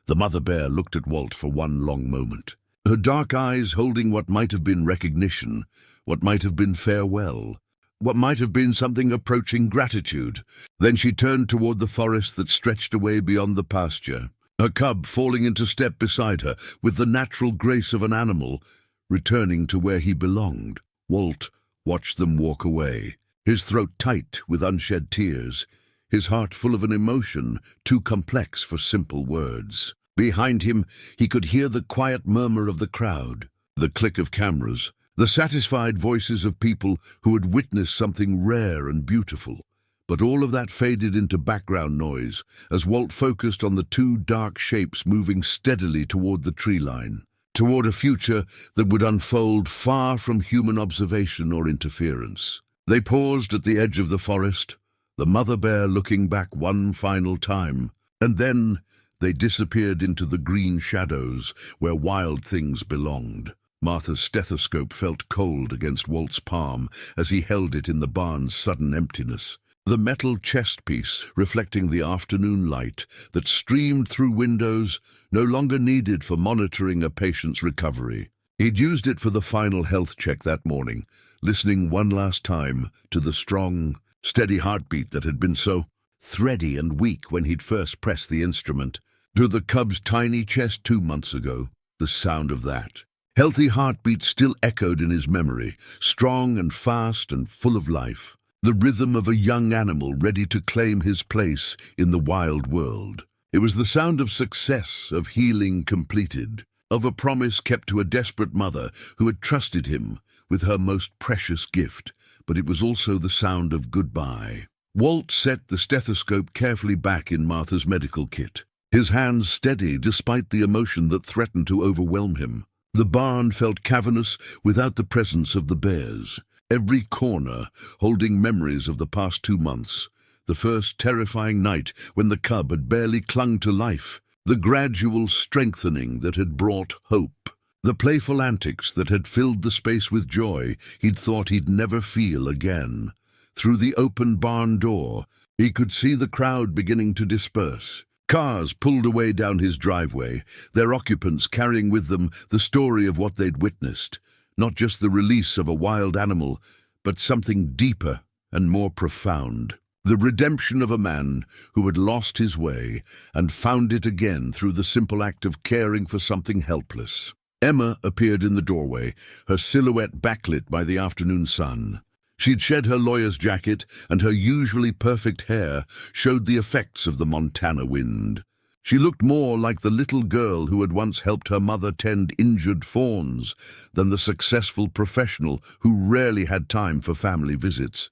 The mother bear looked at Walt for one long moment, her dark eyes holding what might have been recognition, what might have been farewell, what might have been something approaching gratitude. Then she turned toward the forest that stretched away beyond the pasture, her cub falling into step beside her with the natural grace of an animal, returning to where he belonged. Walt watched them walk away, his throat tight with unshed tears, his heart full of an emotion too complex for simple words. Behind him, he could hear the quiet murmur of the crowd, the click of cameras, the satisfied voices of people who had witnessed something rare and beautiful. But all of that faded into background noise as Walt focused on the two dark shapes moving steadily toward the tree line, toward a future that would unfold far from human observation or interference. They paused at the edge of the forest, the mother bear looking back one final time, and then they disappeared into the green shadows where wild things belonged. Martha's stethoscope felt cold against Walt's palm as he held it in the barn's sudden emptiness, the metal chest piece reflecting the afternoon light that streamed through windows, no longer needed for monitoring a patient's recovery. He'd used it for the final health check that morning, listening one last time to the strong, steady heartbeat that had been so thready and weak when he'd first pressed the instrument, to the cub's tiny chest 2 months ago. The sound of that healthy heartbeat still echoed in his memory, strong and fast and full of life, the rhythm of a young animal ready to claim his place in the wild world. It was the sound of success, of healing completed, of a promise kept to a desperate mother who had trusted him with her most precious gift, but it was also the sound of goodbye. Walt set the stethoscope carefully back in Martha's medical kit. his hands steady despite the emotion that threatened to overwhelm him. The barn felt cavernous without the presence of the bears, every corner holding memories of the past 2 months, the first terrifying night when the cub had barely clung to life, the gradual strengthening that had brought hope, the playful antics that had filled the space with joy he'd thought he'd never feel again. Through the open barn door, he could see the crowd beginning to disperse. Cars pulled away down his driveway, their occupants carrying with them the story of what they'd witnessed, not just the release of a wild animal, but something deeper and more profound. The redemption of a man who had lost his way and found it again through the simple act of caring for something helpless. Emma appeared in the doorway, her silhouette backlit by the afternoon sun. She'd shed her lawyer's jacket, and her usually perfect hair showed the effects of the Montana wind. She looked more like the little girl who had once helped her mother tend injured fawns than the successful professional who rarely had time for family visits.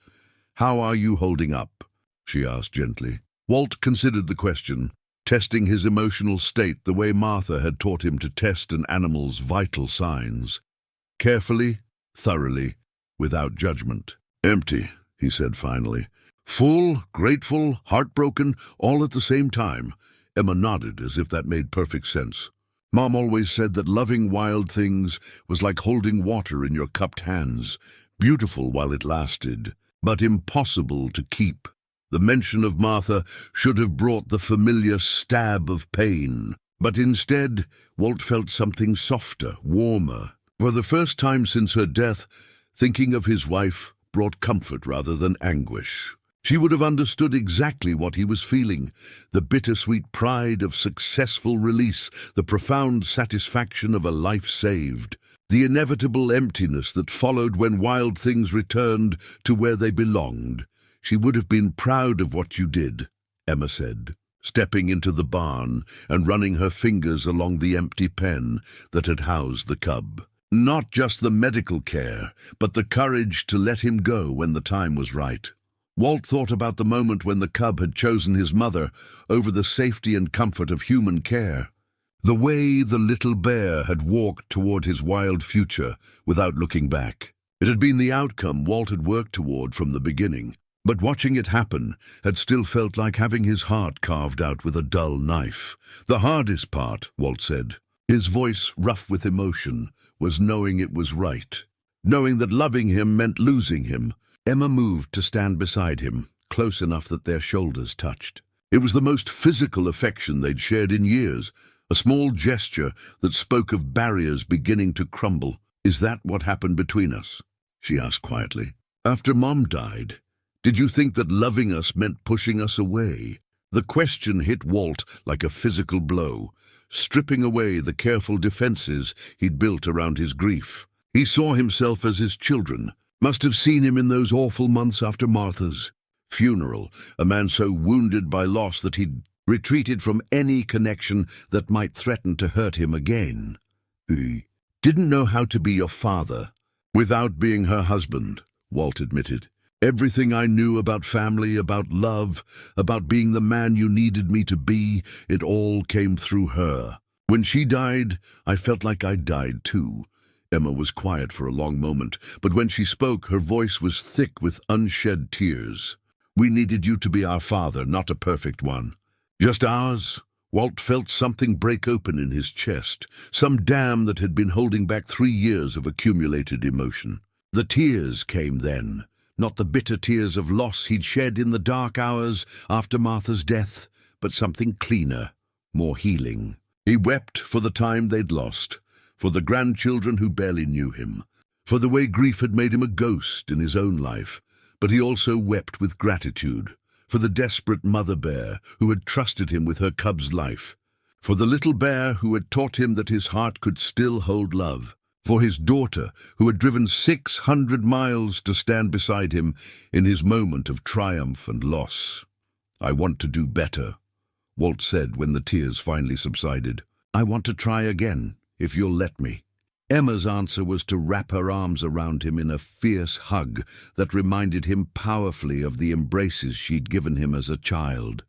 "How are you holding up?" she asked gently. Walt considered the question, testing his emotional state the way Martha had taught him to test an animal's vital signs. Carefully, thoroughly, without judgment. "Empty," he said finally. "Full, grateful, heartbroken, all at the same time." Emma nodded as if that made perfect sense. "Mom always said that loving wild things was like holding water in your cupped hands, beautiful while it lasted, but impossible to keep." The mention of Martha should have brought the familiar stab of pain, but instead Walt felt something softer, warmer. For the first time since her death, thinking of his wife brought comfort rather than anguish. She would have understood exactly what he was feeling, the bittersweet pride of successful release, the profound satisfaction of a life saved, the inevitable emptiness that followed when wild things returned to where they belonged. "She would have been proud of what you did," Emma said, stepping into the barn and running her fingers along the empty pen that had housed the cub. Not just the medical care, but the courage to let him go when the time was right. Walt thought about the moment when the cub had chosen his mother over the safety and comfort of human care. The way the little bear had walked toward his wild future without looking back. It had been the outcome Walt had worked toward from the beginning, but watching it happen had still felt like having his heart carved out with a dull knife. The hardest part, Walt said, his voice rough with emotion, was knowing it was right. Knowing that loving him meant losing him. Emma moved to stand beside him, close enough that their shoulders touched. It was the most physical affection they'd shared in years, a small gesture that spoke of barriers beginning to crumble. "Is that what happened between us?" she asked quietly. "After Mom died, did you think that loving us meant pushing us away?" The question hit Walt like a physical blow, stripping away the careful defenses he'd built around his grief. He saw himself as his children, must have seen him in those awful months after Martha's funeral, a man so wounded by loss that he'd retreated from any connection that might threaten to hurt him again. "He didn't know how to be your father without being her husband," Walt admitted. "Everything I knew about family, about love, about being the man you needed me to be, it all came through her. When she died, I felt like I died too." Emma was quiet for a long moment, but when she spoke, her voice was thick with unshed tears. "We needed you to be our father, not a perfect one. Just ours." Walt felt something break open in his chest, some dam that had been holding back 3 years of accumulated emotion. The tears came then. Not the bitter tears of loss he'd shed in the dark hours after Martha's death, but something cleaner, more healing. He wept for the time they'd lost, for the grandchildren who barely knew him, for the way grief had made him a ghost in his own life, but he also wept with gratitude, for the desperate mother bear who had trusted him with her cub's life, for the little bear who had taught him that his heart could still hold love, for his daughter who had driven 600 miles to stand beside him in his moment of triumph and loss. "I want to do better," Walt said when the tears finally subsided. "I want to try again, if you'll let me." Emma's answer was to wrap her arms around him in a fierce hug that reminded him powerfully of the embraces she'd given him as a child.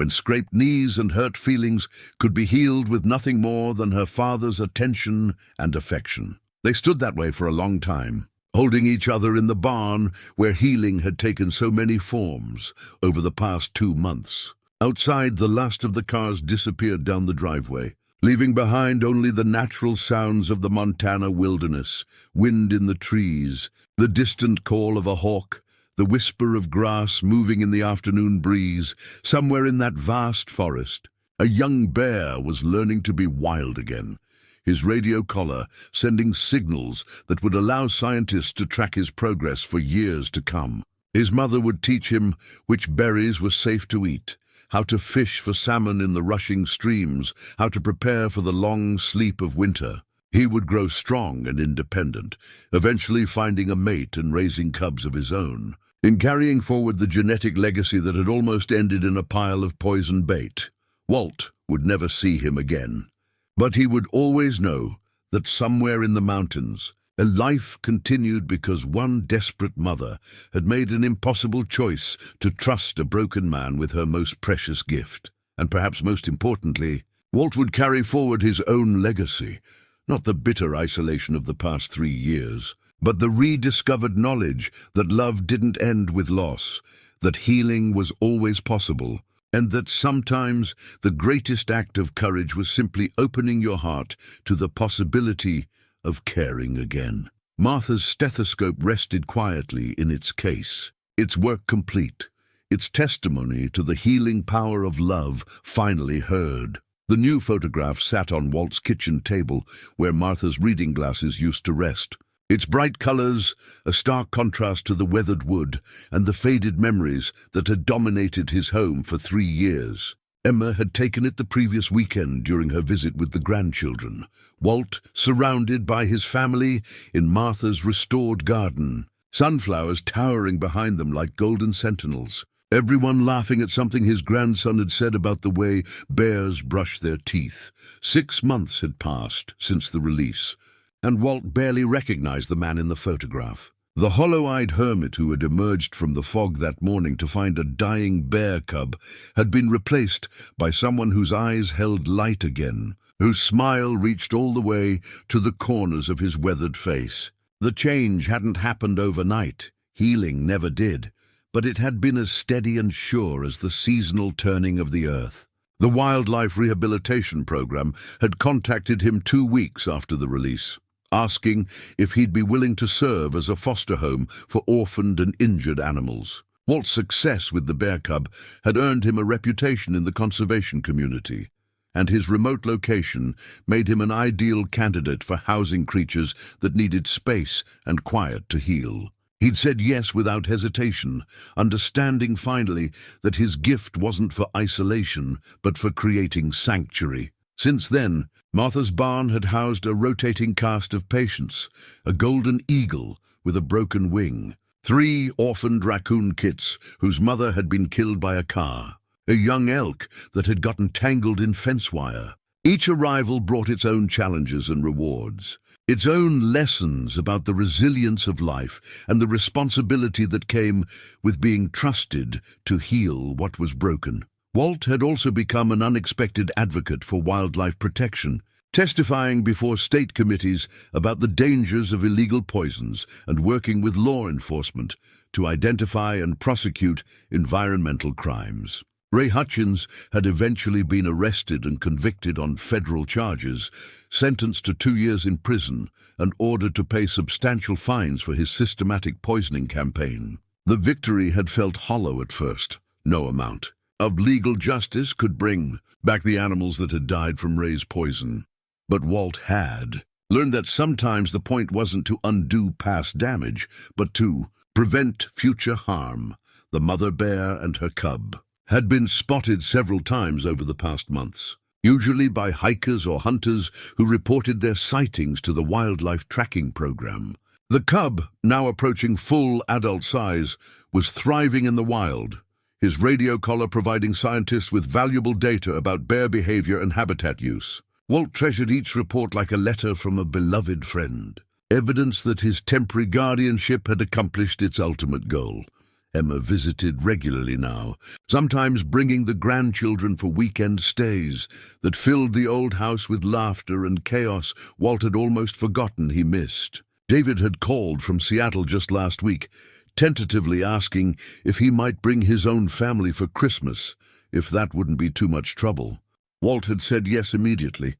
when scraped knees and hurt feelings could be healed with nothing more than her father's attention and affection. They stood that way for a long time, holding each other in the barn where healing had taken so many forms over the past 2 months. Outside, the last of the cars disappeared down the driveway, leaving behind only the natural sounds of the Montana wilderness, wind in the trees, the distant call of a hawk, the whisper of grass moving in the afternoon breeze. Somewhere in that vast forest, a young bear was learning to be wild again, his radio collar sending signals that would allow scientists to track his progress for years to come. His mother would teach him which berries were safe to eat, how to fish for salmon in the rushing streams, how to prepare for the long sleep of winter. He would grow strong and independent, eventually finding a mate and raising cubs of his own. In carrying forward the genetic legacy that had almost ended in a pile of poison bait, Walt would never see him again. But he would always know that somewhere in the mountains, a life continued because one desperate mother had made an impossible choice to trust a broken man with her most precious gift. And perhaps most importantly, Walt would carry forward his own legacy, not the bitter isolation of the past 3 years, but the rediscovered knowledge that love didn't end with loss, that healing was always possible, and that sometimes the greatest act of courage was simply opening your heart to the possibility of caring again. Martha's stethoscope rested quietly in its case, its work complete, its testimony to the healing power of love finally heard. The new photograph sat on Walt's kitchen table where Martha's reading glasses used to rest. Its bright colors, a stark contrast to the weathered wood and the faded memories that had dominated his home for 3 years. Emma had taken it the previous weekend during her visit with the grandchildren. Walt, surrounded by his family in Martha's restored garden, sunflowers towering behind them like golden sentinels. Everyone laughing at something his grandson had said about the way bears brush their teeth. 6 months had passed since the release, and Walt barely recognized the man in the photograph. The hollow-eyed hermit who had emerged from the fog that morning to find a dying bear cub had been replaced by someone whose eyes held light again, whose smile reached all the way to the corners of his weathered face. The change hadn't happened overnight. Healing never did, but it had been as steady and sure as the seasonal turning of the earth. The Wildlife Rehabilitation Program had contacted him 2 weeks after the release, asking if he'd be willing to serve as a foster home for orphaned and injured animals. Walt's success with the bear cub had earned him a reputation in the conservation community, and his remote location made him an ideal candidate for housing creatures that needed space and quiet to heal. He'd said yes without hesitation, understanding finally that his gift wasn't for isolation, but for creating sanctuary. Since then, Martha's barn had housed a rotating cast of patients, a golden eagle with a broken wing, 3 orphaned raccoon kits whose mother had been killed by a car, a young elk that had gotten tangled in fence wire. Each arrival brought its own challenges and rewards, its own lessons about the resilience of life and the responsibility that came with being trusted to heal what was broken. Walt had also become an unexpected advocate for wildlife protection, testifying before state committees about the dangers of illegal poisons and working with law enforcement to identify and prosecute environmental crimes. Ray Hutchins had eventually been arrested and convicted on federal charges, sentenced to 2 years in prison, and ordered to pay substantial fines for his systematic poisoning campaign. The victory had felt hollow at first. No amount of legal justice could bring back the animals that had died from Ray's poison. But Walt had learned that sometimes the point wasn't to undo past damage, but to prevent future harm. The mother bear and her cub had been spotted several times over the past months, usually by hikers or hunters who reported their sightings to the Wildlife Tracking Program. The cub, now approaching full adult size, was thriving in the wild, his radio collar providing scientists with valuable data about bear behavior and habitat use. Walt treasured each report like a letter from a beloved friend, evidence that his temporary guardianship had accomplished its ultimate goal. Emma visited regularly now, sometimes bringing the grandchildren for weekend stays that filled the old house with laughter and chaos Walt had almost forgotten he missed. David had called from Seattle just last week, tentatively asking if he might bring his own family for Christmas, if that wouldn't be too much trouble. Walt had said yes immediately,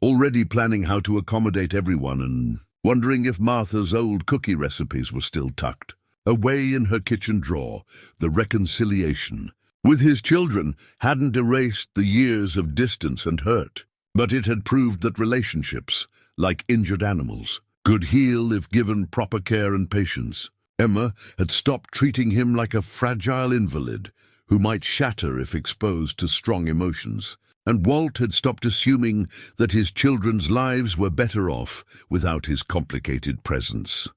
already planning how to accommodate everyone and wondering if Martha's old cookie recipes were still tucked away in her kitchen drawer. The reconciliation with his children hadn't erased the years of distance and hurt, but it had proved that relationships, like injured animals, could heal if given proper care and patience. Emma had stopped treating him like a fragile invalid who might shatter if exposed to strong emotions, and Walt had stopped assuming that his children's lives were better off without his complicated presence.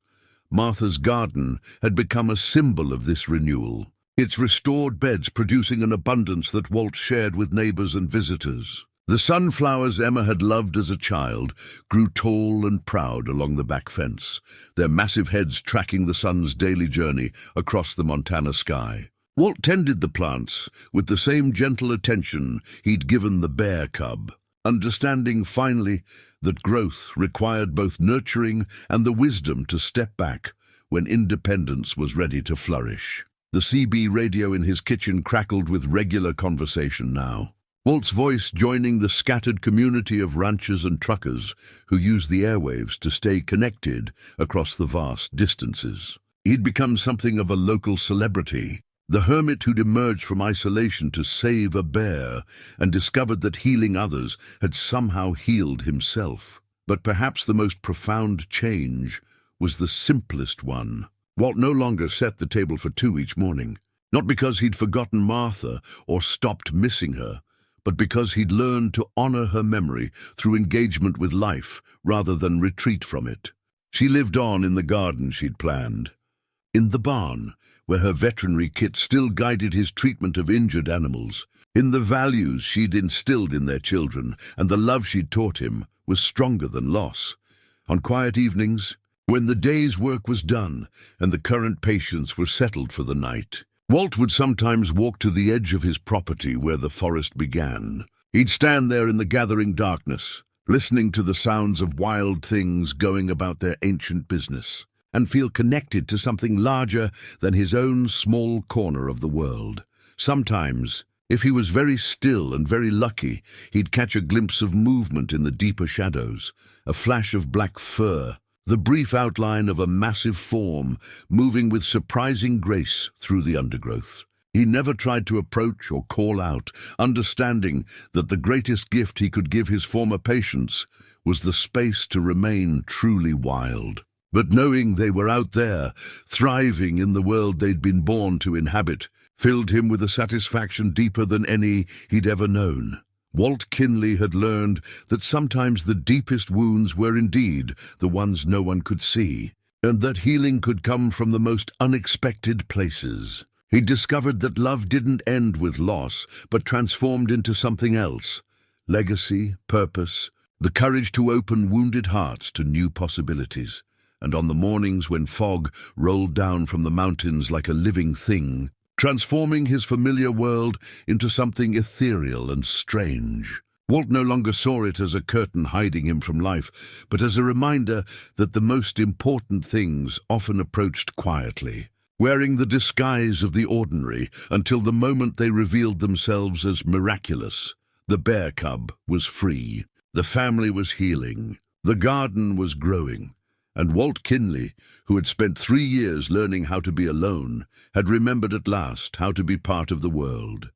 Martha's garden had become a symbol of this renewal, its restored beds producing an abundance that Walt shared with neighbors and visitors. The sunflowers Emma had loved as a child grew tall and proud along the back fence, their massive heads tracking the sun's daily journey across the Montana sky. Walt tended the plants with the same gentle attention he'd given the bear cub, understanding finally that growth required both nurturing and the wisdom to step back when independence was ready to flourish. The CB radio in his kitchen crackled with regular conversation now, Walt's voice joining the scattered community of ranchers and truckers who used the airwaves to stay connected across the vast distances. He'd become something of a local celebrity, the hermit who'd emerged from isolation to save a bear and discovered that healing others had somehow healed himself. But perhaps the most profound change was the simplest one. Walt no longer set the table for two each morning, not because he'd forgotten Martha or stopped missing her, but because he'd learned to honor her memory through engagement with life rather than retreat from it. She lived on in the garden she'd planned, in the barn, where her veterinary kit still guided his treatment of injured animals, in the values she'd instilled in their children, and the love she'd taught him was stronger than loss. On quiet evenings, when the day's work was done and the current patients were settled for the night, Walt would sometimes walk to the edge of his property where the forest began. He'd stand there in the gathering darkness, listening to the sounds of wild things going about their ancient business, and feel connected to something larger than his own small corner of the world. Sometimes, if he was very still and very lucky, he'd catch a glimpse of movement in the deeper shadows, a flash of black fur, the brief outline of a massive form moving with surprising grace through the undergrowth. He never tried to approach or call out, understanding that the greatest gift he could give his former patients was the space to remain truly wild. But knowing they were out there, thriving in the world they'd been born to inhabit, filled him with a satisfaction deeper than any he'd ever known. Walt Kinley had learned that sometimes the deepest wounds were indeed the ones no one could see, and that healing could come from the most unexpected places. He discovered that love didn't end with loss, but transformed into something else: legacy, purpose, the courage to open wounded hearts to new possibilities. And on the mornings when fog rolled down from the mountains like a living thing, transforming his familiar world into something ethereal and strange, Walt no longer saw it as a curtain hiding him from life, but as a reminder that the most important things often approached quietly, wearing the disguise of the ordinary until the moment they revealed themselves as miraculous. The bear cub was free, the family was healing, the garden was growing, and Walt Kinley, who had spent 3 years learning how to be alone, had remembered at last how to be part of the world.